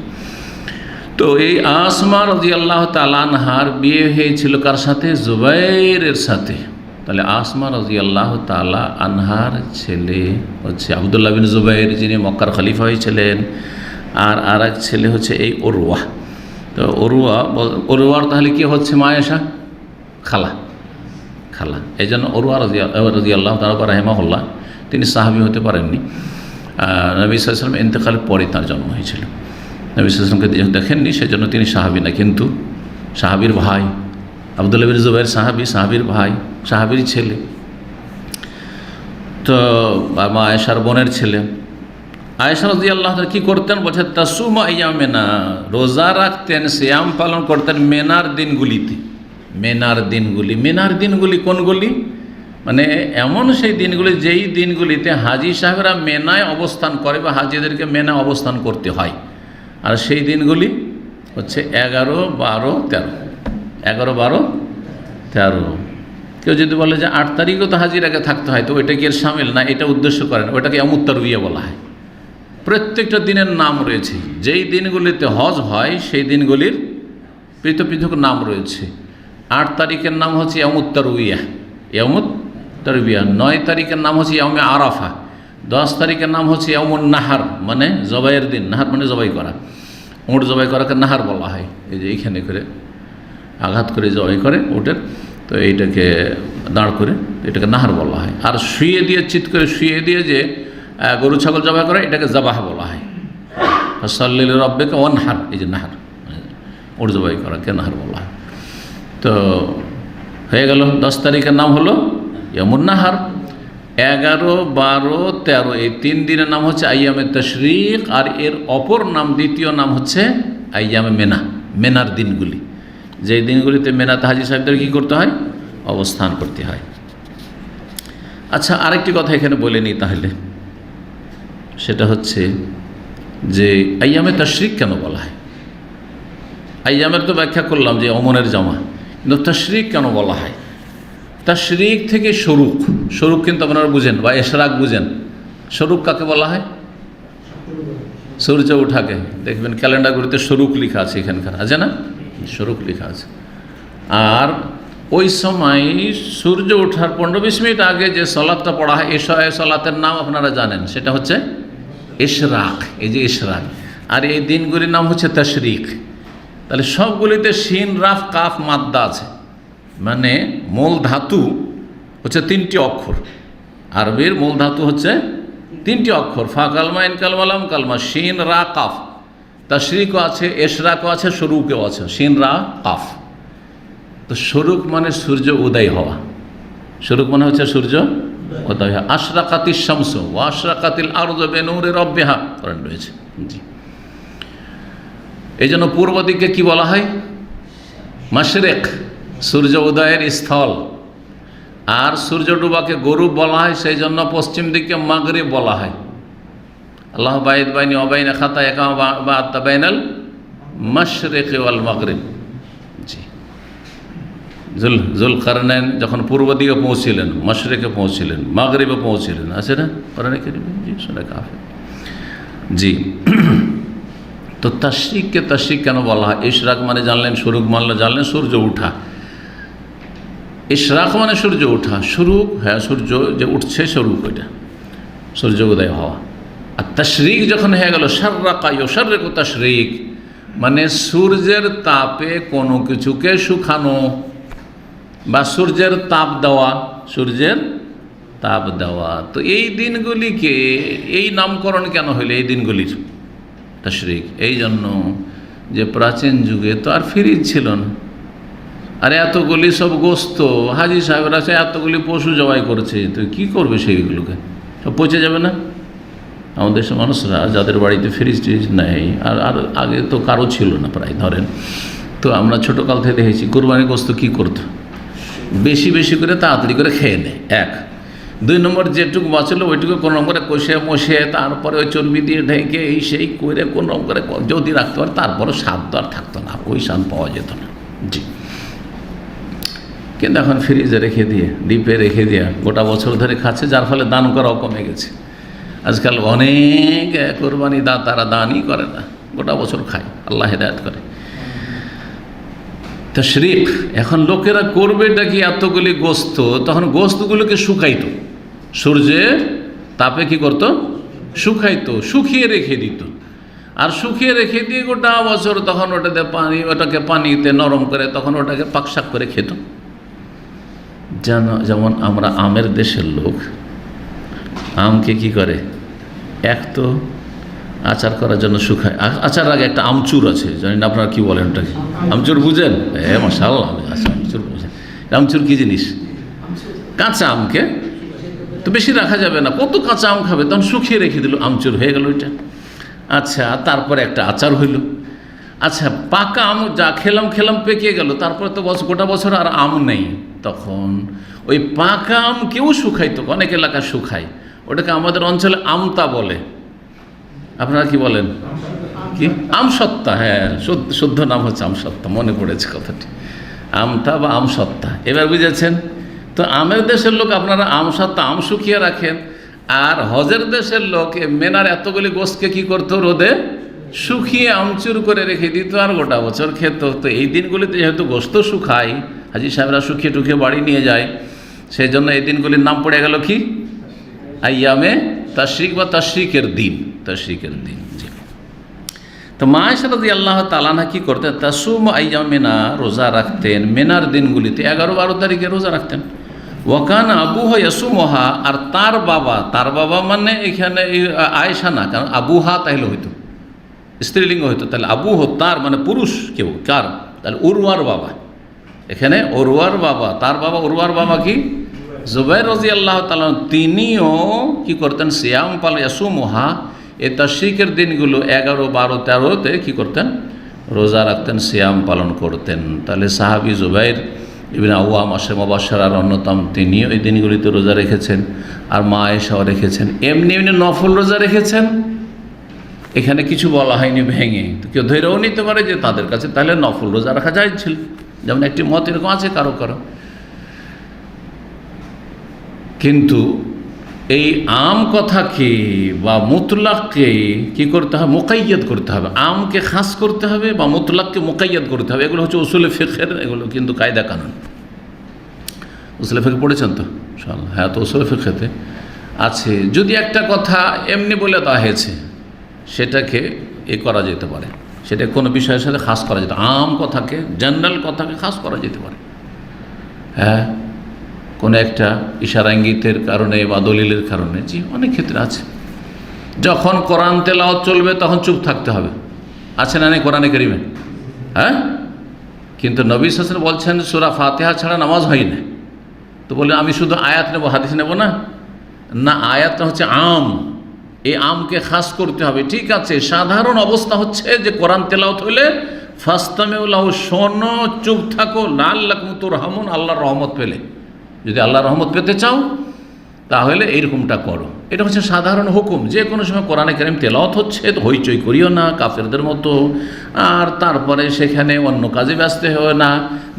তো এই আসমা রাদিয়াল্লাহু তাআলা আনহার বিয়ে হয়েছিল কার সাথে? জুবাইরের সাথে। তাহলে আসমা রাদিয়াল্লাহু তাআলা আনহার ছেলে হচ্ছে আব্দুল্লাহ বিন জুবাইর, যিনি মক্কার খলিফা হয়েছিলেন, আর এক ছেলে হচ্ছে এই উরওয়া। তো উরওয়ার তাহলে কি হচ্ছে? মা আয়েশা খালা, খালা। এই জন্য উরওয়া রাদিয়াল্লাহু তাআলা রাহিমাহুল্লাহ তিনি সাহাবী হতে পারেননি। নবী সাল্লাল্লাহু আলাইহি ওয়াসাল্লাম ইন্তেকালের পরে তার জন্ম হয়েছিল। নবী সাল্লাল্লাহু আলাইহি ওয়াসাল্লামকে দেখেননি, সেজন্য তিনি সাহাবী না, কিন্তু সাহাবীর ভাই আব্দুল্লাহ বিন জুবাইর সাহাবীর ভাই, সাহাবীর ছেলে, তো মা আয়েশার বোনের ছেলে। আয়েশা রাদিয়াল্লাহু তাআলা কী করতেন বলছে, তাসুমা আইয়াম মেনা, রোজা রাখতেন, সিয়াম পালন করতেন মেনার দিনগুলিতে। মেনার দিনগুলি কোনগুলি? মানে এমন সেই দিনগুলি যেই দিনগুলিতে হাজি সাহেবরা মেনায় অবস্থান করে বা হাজিদেরকে মেনা অবস্থান করতে হয়। আর সেই দিনগুলি হচ্ছে 11, 12, 13। 11, 12, 13। কেউ যদি বলে যে 8 তারিখও তো হাজির আগে থাকতে হয়, তো ওইটা কি এর সামিল না? এটা উদ্দেশ্য করেন, ওইটাকে ইয়ামুত তারবিয়া বলা হয়। প্রত্যেকটা দিনের নাম রয়েছে, যেই দিনগুলিতে হজ হয় সেই দিনগুলির পৃথক পৃথক নাম রয়েছে। 8 তারিখের নাম হচ্ছে ইয়ামুত তারবিয়া, 9 তারিখের নাম হচ্ছে ইয়ামে আরাফা, 10 তারিখের নাম হচ্ছে ইয়ামুন নাহার, মানে জবাইয়ের দিন। নাহার মানে জবাই করা, উট জবাই করাকে নাহার বলা হয়। এই যে এইখানে করে আঘাত করে জবাই করে উটের, তো এইটাকে দাঁড় করে এটাকে নাহার বলা হয়। আর শুয়ে দিয়ে, চিৎ করে শুয়ে দিয়ে যে গরু ছাগল জবাই করে এটাকে জাবাহ বলা হয়। ফাসাল্লি লিরাব্বিকা ওয়ানহার, এই যে নাহার, উট জবাই করাকে নাহার বলা হয়। তো হয়ে গেল 10 তারিখের নাম হলো ইয়ামুন নাহার। 11, 12, 13 এই 3 দিনের নাম হচ্ছে আইয়ামে তাশরিক। আর এর অপর নাম, দ্বিতীয় নাম হচ্ছে আইয়ামে মেনা, মেনার দিনগুলি, যেই দিনগুলিতে মেনাতে হাজি সাহেবদের কী করতে হয়? অবস্থান করতে হয়। আচ্ছা, আরেকটি কথা এখানে বলে নিই তাহলে, সেটা হচ্ছে যে আইয়ামে তাশরিক কেন বলা হয়? আইয়ামের তো ব্যাখ্যা করলাম যে অমনের জামা, কিন্তু তাশরিক কেন বলা হয়? তাশরিক থেকে শরুক কিন্তু আপনারা বুঝেন বা এশরাক বুঝেন। শরুক কাকে বলা হয়? সূর্য ওঠাকে। দেখবেন ক্যালেন্ডারগুলিতে শরুক লেখা আছে, এখানকার আছে না, শরুক লেখা আছে। আর ওই সময় সূর্য ওঠার 15-20 মিনিট আগে যে সলাতটা পড়া হয়, এই সলাতের নাম আপনারা জানেন, সেটা হচ্ছে ইশরাক। এই যে ইশরাক, আর এই দিনগুলির নাম হচ্ছে তাশরিক। তাহলে সবগুলিতে শিন, রাফ, কাফ মাদ্দা আছে, মানে মূল ধাতু হচ্ছে 3টি অক্ষর। আরবির মূল ধাতু হচ্ছে 3টি অক্ষর, ফা কালমা, ইন কালমা, লাম কালমা, শিন, রা, কাফ। তাশরিকও আছে, ইশরাকও আছে, শরুকও আছে, শিন, রা, কাফ। তো শরুক মানে সূর্য উদয় হওয়া, শরুক মানে হচ্ছে সূর্য উদয় হওয়া। আশরাকাতিশ শামসু ওয়া আশরাকাতিল আরযু বিনূরি রাব্বিহা কোরআন রয়েছে। জি, এই জন্য পূর্ব দিকে কি বলা হয়? মাশরিক, সূর্য উদয়ের স্থল। আর সূর্য ডুবাকে গরুব বলা হয়, সেই জন্য পশ্চিম দিকে মাগরিব বলা হয়। আল্লাহ বাইদ বাইনি অবাইনা খাতায়াকা বা আত্তাবাইনাল মাশরিক ওয়াল মাগরিব। জি, জুলকারনাইন যখন পূর্ব দিকে পৌঁছিলেন, মাশরিকে পৌঁছিলেন, মাগরিবে পৌঁছিলেন, আছে না কোরআনে কারিমে? জি, সূরা কাফে। জি, তো তাশরিককে তাশরিক কেন বলা হয়? ইশরাক মানে জানলেন, শরুক মানে জানলেন সূর্য ওঠা। ইশরাক মানে সূর্য ওঠা, শরুক হ্যাঁ সূর্য যে উঠছে, শরুক ওইটা সূর্য উদয় হওয়া। আর তাশরিক যখন হয়ে গেল, শাররাকা ইউশাররিকু তাশরিক, মানে সূর্যের তাপে কোনো কিছুকে শুকানো বা সূর্যের তাপ দেওয়া, সূর্যের তাপ দেওয়া। তো এই দিনগুলিকে এই নামকরণ কেন হইল এই দিনগুলির? তাশরিক এই জন্য যে প্রাচীন যুগে তো আর ফ্রিজ ছিল না, আর এতগুলি সব গোস্ত হাজি সাহেবরা এতগুলি পশু জবাই করেছে, তো কী করবে সেইগুলোকে? সব পচে যাবে না? আমাদের দেশের মানুষরা যাদের বাড়িতে ফ্রিজ ট্রিজ নেই, আর আগে তো কারো ছিল না প্রায়, ধরেন তো আমরা ছোটোকাল থেকে দেখেছি কোরবানি গোস্ত কী করতো, বেশি বেশি করে তাড়াতাড়ি করে খেয়ে নেয়। 1, 2 নম্বর যেটুকু বাঁচলো ওইটুকু কোনো রকম করে কষে মশে, তারপরে ওই চর্বি দিয়ে ঢেকে এই সেই করে কোনো রকম করে যদি রাখতে পারে, তারপরে স্বাদ তো আর থাকতো না, ওই স্বাদ পাওয়া যেত না। জি, কিন্তু এখন ফ্রিজে রেখে দিয়ে, ডিপে রেখে দিয়ে গোটা বছর ধরে খাচ্ছে, যার ফলে দান করাও কমে গেছে। আজকাল অনেক কোরবানি তারা দানই করে না, গোটা বছর খায়, আল্লাহ হেদায়েত করে। তাশরিক, এখন লোকেরা করবেটা কি? এতগুলি গোস্ত, তখন গোস্তগুলোকে শুকাইতো, সূর্যের তাপে কি করত? শুকাইতো, শুকিয়ে রেখে দিত। আর শুকিয়ে রেখে দিয়ে গোটা বছর তখন ওটাতে ওটাকে পানিতে নরম করে তখন ওটাকে পাকশাক করে খেত। যেমন আমরা আমের দেশের লোক, আমকে কি করে, এক তো আচার করার জন্য শুকায়, আচার আগে একটা আমচুর আছে, জানি না আপনারা কি বলেন ওটাকে, আমচুর বুঝেন? মাশাআল্লাহ, আচ্ছা আমচুর বুঝেন। আমচুর কি জিনিস? কাঁচা আমকে তো বেশি রাখা যাবে না, কত কাঁচা আম খাবে, তখন শুকিয়ে রেখে দিল, আমচুর হয়ে গেল ওইটা। আচ্ছা, তারপরে একটা আচার হইল। আচ্ছা, পাকা আম যা খেলাম পেকে গেল, তারপরে তো গোটা বছর আর আম নেই, তখন ওই পাকা আম কেউ শুকাইতো, অনেক এলাকা শুকায়, ওটাকে আমাদের অঞ্চলে আমতা বলে। আপনারা কি বলেন? কি আমসত্তা? হ্যাঁ, শুদ্ধ নাম হচ্ছে আমসত্তা, মনে পড়েছে কথাটি, আমতা বা আমসত্তা। এবার বুঝেছেন তো? আমের দেশের লোক আপনারা আমসত্তা, আম শুকিয়ে রাখেন, আর হজের দেশের লোক মেনার এতগুলি গোশকে কি করতো, রোদে শুকিয়ে আমচুর করে রেখে দিত আর গোটা বছর খেত। তো এই দিনগুলিতে যেহেতু গোস্ত শুকায়, হাজি সাহেবরা শুকিয়ে টুকিয়ে বাড়ি নিয়ে যায়, সেই জন্য এই দিনগুলির নাম পড়ে গেল কি, আইয়ামে তাশরিক বা তাশরিকের দিন, তাশরিকের দিন। জি। তো মা আয়েশা রাদিয়াল্লাহু তাআলা আনহা কি করতেন, তাসুম আইয়াম মিনা, রোজা রাখতেন মেনার দিনগুলিতে, 11-12 তারিখে রোজা রাখতেন। ওয়াকান আবুহা ইয়াসুমুহা, আর তার বাবা মানে এখানে আয়েশা না, কারণ আবুহা তাহলে হইতো স্ত্রীলিঙ্গ হইতো, তাহলে আবুহ তার মানে পুরুষ কেউ, কার, তাহলে উরওয়ার বাবা, এখানে উরওয়ার বাবা, তার বাবা উরওয়ার বাবা কি জুবাইর রাদিয়াল্লাহু তাআলা, তিনিও কি করতেন, সিয়াম পাল ইয়াসুমুহা, এই তাশরিকের দিনগুলো 11, 12, 13-তে কি করতেন, রোজা রাখতেন, সিয়াম পালন করতেন। তাহলে সাহাবী জুবাইর ইবনে আওয়াম আশে মুবাশশারার অন্যতম, তিনিও এই দিনগুলিতে রোজা রেখেছেন, আর মা আয়েশাও রেখেছেন। এমনি নফল রোজা রেখেছেন, এখানে কিছু বলা হয়নি ভেঙে, তো কেউ ধরেও নিতে পারে যে তাদের কাছে তাহলে নফল রোজা রাখা যায় ছিল, যেমন একটি মত এরকম আছে কারো। কিন্তু এই আম কথাকে বা মুতলাককে কি করতে হবে, মুকাইয়াদ করতে হবে, আমকে খাস করতে হবে বা মুতলাককে মুকাইয়াদ করতে হবে। এগুলো হচ্ছে উসুলে ফিকহের, এগুলো কিন্তু কায়দা কানুন। উসুলে ফিকহ পড়েছেন তো ইনশাআল্লাহ? হ্যাঁ, তো উসুলে ফিকহেতে আছে, যদি একটা কথা এমনি বলে দেওয়া হয়েছে, সেটাকে করা যেতে পারে, সেটা কোনো বিষয়ের সাথে খাস করা যেতে, আম কথাকে, জেনারেল কথাকে খাস করা যেতে পারে। হ্যাঁ, কোনো একটা ইশারা ইঙ্গিতের কারণে বা দলিলের কারণে, জি, অনেক ক্ষেত্রে আছে। যখন কোরআন তেলাওয়াত চলবে তখন চুপ থাকতে হবে, আছে না নেই কোরআনে কারিমে? হ্যাঁ, কিন্তু নবী সাল্লাল্লাহু আলাইহি ওয়াসাল্লাম বলছেন সূরা ফাতিহা ছাড়া নামাজ হয় না। তো বলে আমি শুধু আয়াত নেব, হাদিস নেব না? না, আয়াতটা হচ্ছে আম, এই আমকে খাস করতে হবে। ঠিক আছে, সাধারণ অবস্থা হচ্ছে যে কোরআন তেলাওয়াত হইলে ফাস্তামিউ লাহু, শোনো, চুপ থাকো, লাআল্লাকুম তুরহামুন, আল্লাহর রহমত পেলে, যদি আল্লাহর রহমত পেতে চাও তাহলে এইরকমটা করো। এটা হচ্ছে সাধারণ হুকুম। যে কোনো সময় কোরআনে কারীম তেলাওয়াত হচ্ছে তো হইচই করিও না কাফেরদের মতো, আর তারপরে সেখানে অন্য কাজে ব্যস্ত হও না,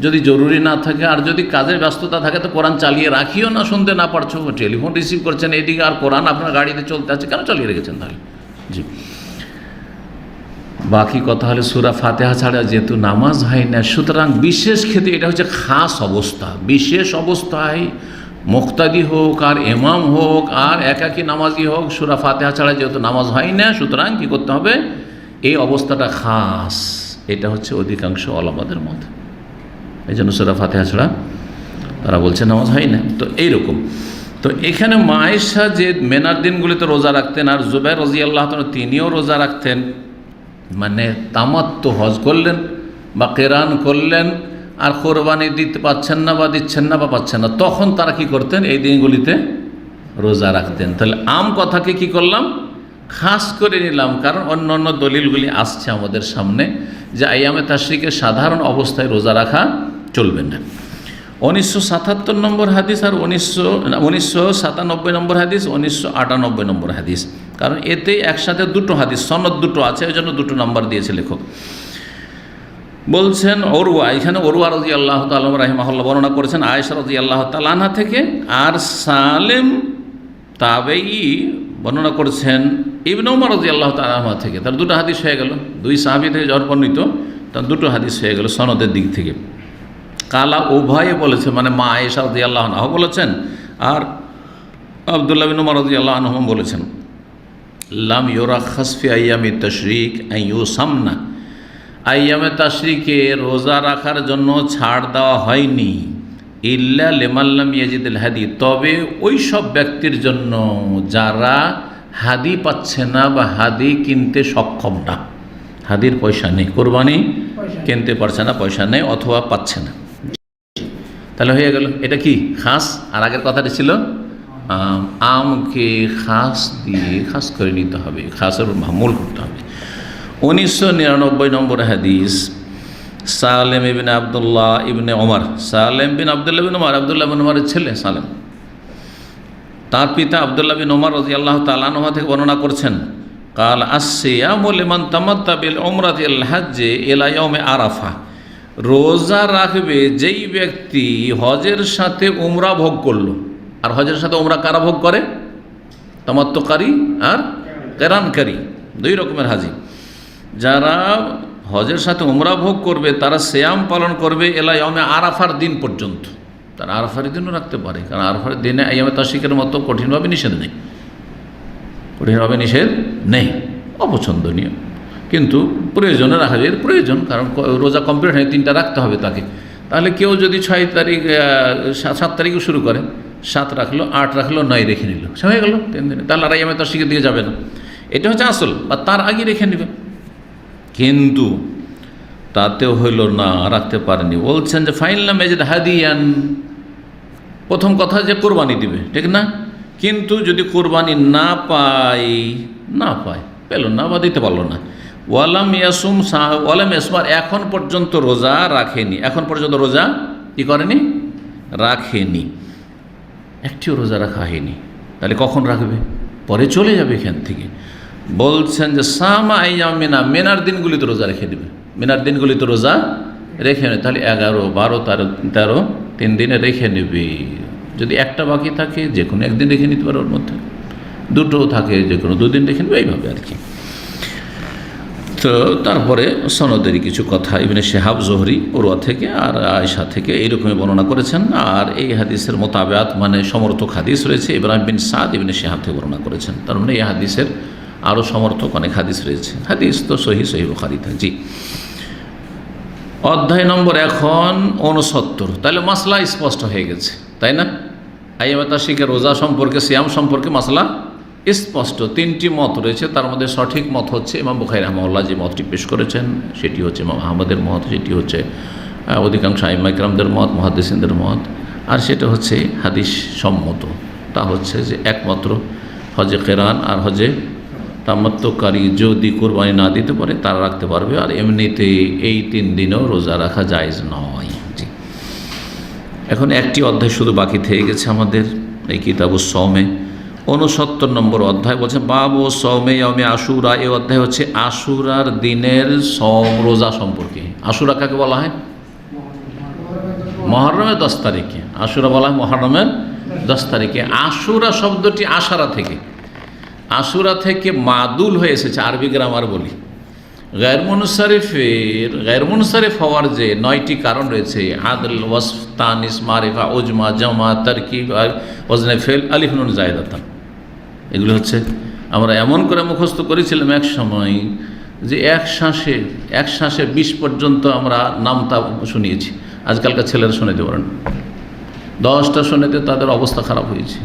যদি জরুরি না থাকে। আর যদি কাজের ব্যস্ততা থাকে তো কোরআন চালিয়ে রাখিও না, শুনতে না পারছো, টেলিফোন রিসিভ করছেন এদিকে, আর কোরআন আপনার গাড়িতে চলতে আছে, কেন চালিয়ে রেখেছেন তাহলে? জি। বাকি কথা হলে সূরা ফাতিহা ছাড়া যেহেতু নামাজ হয় না, সুতরাং বিশেষ ক্ষেত্রে এটা হচ্ছে খাস অবস্থা। বিশেষ অবস্থায় মুক্তাদি হোক আর ইমাম হোক আর একাকী নামাজি হোক, সূরা ফাতিহা ছাড়া যেহেতু নামাজ হয় না, সুতরাং কী করতে হবে, এই অবস্থাটা খাস। এটা হচ্ছে অধিকাংশ ওলামাদের মত, এই জন্য সূরা ফাতিহা ছাড়া তারা বলছে নামাজ হয় না। তো এইরকম, তো এখানে মা আয়েশা যে মেনার দিনগুলিতে রোজা রাখতেন, আর জুবাইর রাদিয়াল্লাহু তাআলা তিনিও রোজা রাখতেন, মানে তামাত্তু হজ করলেন বা কেরান করলেন, আর কোরবানি দিতে পাচ্ছেন না বা দিচ্ছেন না বা পাচ্ছেন না, তখন তারা কি করতেন, এই দিনগুলিতে রোজা রাখতেন। তাহলে আম কথাকে কি করলাম, খাস করে নিলাম, কারণ অন্য অন্য দলিলগুলি আসছে আমাদের সামনে যে আইয়ামে তাশরিকে সাধারণ অবস্থায় রোজা রাখা চলবে না। 1977 নম্বর হাদিস আর 1997 নম্বর হাদিস, 1998 নম্বর হাদিস, কারণ এতে একসাথে দুটো হাদিস, সনদ দুটো আছে, ওই জন্য দুটো নাম্বার দিয়েছে লেখক। বলছেন ওরওয়া, এখানে ওরওয়া রাদিয়াল্লাহু তাআলা রাহিমাহুল্লাহ বর্ণনা করেছেন আয়েশা রাদিয়াল্লাহু তাআলা আনহা থেকে, আর সালেম তাবেঈ বর্ণনা করেছেন ইবনে ওমর রাদিয়াল্লাহু তাআলা আনহু থেকে। তার দুটো হাদিস হয়ে গেল, দুই সাহাবী থেকে যার বর্ণিত, তার দুটো হাদিস হয়ে গেল সনদের দিক থেকে। কালা উভয়ে বলেছে, মানে মা আয়েশা রাদিয়াল্লাহু আনহা বলেছেন আর আব্দুল্লাহ বিন ওমর রাদিয়াল্লাহু আনহু বলেছেন, লাম ইউরাখাস ফি আইয়ামি তাশরিক আন ইউসামনা, আইয়ামে তাশরিকে রোজা রাখার জন্য ছাড় দেওয়া হয়নি ইল্লা লিমাল্লাম ইয়াজিদুল হাদি, তবে ওই সব ব্যক্তির জন্য যারা হাদি পাচ্ছে না বা হাদি কিনতে সক্ষম না, হাদির পয়সা নেই, কোরবানি কিনতে পারছে না, পয়সা নেই অথবা পাচ্ছে না। তাহলে হয়ে গেল এটা কি খাস, আর আগের কথাটি ছিল আমকে খাস দিয়ে খাস করে নিতে হবে, খাসের মামুল করতে হবে। 1999 নম্বর হাদিস, সালেম ইবনে আবদুল্লাহ ইবনে ওমর, সালেম বিন আবদুল্লাহ বিন ওমর, আবদুল্লাহ বিন ওমরের ছেলে সালেম, তার পিতা আবদুল্লাহ বিন ওমর রাদিয়াল্লাহু তাআলা আনহু থেকে বর্ণনা করছেন, কাল আসসিয়ামু লিমান তামাত্তা বিল উমরাতি আল হজ্জে ইলা ইয়াউমে আরাফা, রোজা রাখবে যেই ব্যক্তি হজের সাথে উমরা ভোগ করলো। আর হজের সাথে উমরা কারা ভোগ করে? তামাত্তুকারী আর কেরানকারী, দুই রকমের হাজি। যারা হজের সাথে উমরা ভোগ করবে তারা সিয়াম পালন করবে এলা ইয়াউমে আরাফার দিন পর্যন্ত। তারা আরাফার দিনও রাখতে পারে, কারণ আরাফার দিনে আইয়ামে তাশরিকের মতো কঠিনভাবে নিষেধ নেই, কঠিনভাবে নিষেধ নেই, অপছন্দনীয়, কিন্তু প্রয়োজনে রাখা যায়, প্রয়োজন, কারণ রোজা কমপ্লিট হয় 3টা রাখতে হবে তাকে। তাহলে কেউ যদি 6 তারিখ 7 তারিখও শুরু করে, 7 রাখলো, 8 রাখলো, 9 রেখে নিল, সে হয়ে গেল 3 দিনে, তাহলে আর আইয়ামে তাশরিকের দিকে যাবে না। এটা হচ্ছে আসল, বা তার আগে রেখে নেবে। কিন্তু তাতেও হইল না, রাখতে পারেনি। বলছেন যে ফাইনাল মেজিদ হাদিয়ান, প্রথম কথা যে কোরবানি দিবে, ঠিক না? কিন্তু যদি কোরবানি না পায়, পেল না বা দিতে পারলো না, ওয়ালাম ইয়াসুম ওয়ালাম ইয়াসমার, এখন পর্যন্ত রোজা রাখেনি, এখন পর্যন্ত রোজা কি করেনি? রাখেনি, একটিও রোজা রাখা হয়নি, তাহলে কখন রাখবে? পরে চলে যাবে এখান থেকে। বলছেন যে সামা আইয়াম মিনা, মেনার দিনগুলিতে রোজা রেখে দেবে, মেনার দিনগুলিতে রোজা রেখে নেবে, তাহলে 11, 12, 13 3 দিনে রেখে নেবে। যদি একটা বাকি থাকে যে কোনো একদিন রেখে নিতে পারে, ওর মধ্যে দুটো থাকে যে কোনো 2 দিন রেখে নেবে, এইভাবে আর কি। তো তারপরে সনদেরই কিছু কথা ইবনে শিহাব জোহরি উরওয়া থেকে আর আয়েশা থেকে এইরকমই বর্ণনা করেছেন। আর এই হাদিসের মোতাবেআত মানে সমর্থক হাদিস রয়েছে, ইব্রাহিম বিন সাদ ইবনে শিহাব থেকে বর্ণনা করেছেন, তার মানে এই হাদিসের আরও সমর্থক অনেক হাদিস রয়েছে। হাদিস তো সহিহ বুখারীতে। জি, অধ্যায় নম্বর এখন 69। তাহলে মাসলা স্পষ্ট হয়ে গেছে, তাই না? আইয়ামে তাশরিকের রোজা সম্পর্কে, সিয়াম সম্পর্কে মাসলা স্পষ্ট। 3টি মত রয়েছে, তার মধ্যে সঠিক মত হচ্ছে ইমাম বুখারী রাহিমাহুল্লাহ যে মতটি পেশ করেছেন, সেটি হচ্ছে ইমাম আহমদের মত, সেটি হচ্ছে অধিকাংশ আইম্মা ইকরামদের মত, মুহাদ্দিসিনদের মত, আর সেটা হচ্ছে হাদিস সম্মত। তা হচ্ছে যে একমাত্র হজে কেরান আর হজে তামাত্তুকারী যদি কোরবানি না দিতে পারে তারা রাখতে পারবে, আর এমনিতে এই 3 দিনেও রোজা রাখা জায়েজ নয়। জি, এখন একটি অধ্যায় শুধু বাকি থেকে গেছে আমাদের এই কিতাবুস সওমে, 69 নম্বর অধ্যায়। বলছে বাবু সওমে ইয়াউমে আশুরা, এই অধ্যায় হচ্ছে আশুরার দিনের সওম, রোজা সম্পর্কে। আশুরা কাকে বলা হয়? মুহররমের 10 তারিখে আশুরা বলা হয়, মুহররমের 10 তারিখে। আশুরা শব্দটি আশুরা থেকে মাদুল হয়ে এসেছে, আরবি গ্রামার বলি। গায়র মুনসারিফ হওয়ার যে 9টি কারণ রয়েছে, আদল, ওয়াসফ, তানিস, মারিফা, উজমা, জামা, তারকিব, ওজনে ফেল, আলিফ নুন জায়েদাতান, এগুলো হচ্ছে আমরা এমন করে মুখস্থ করেছিলাম এক সময় যে এক শ্বাসে 20 পর্যন্ত আমরা নামতা শুনিয়েছি। আজকালকার ছেলেরা শোনাতে পারেন, 10টা শোনাতে তাদের অবস্থা খারাপ হয়েছে।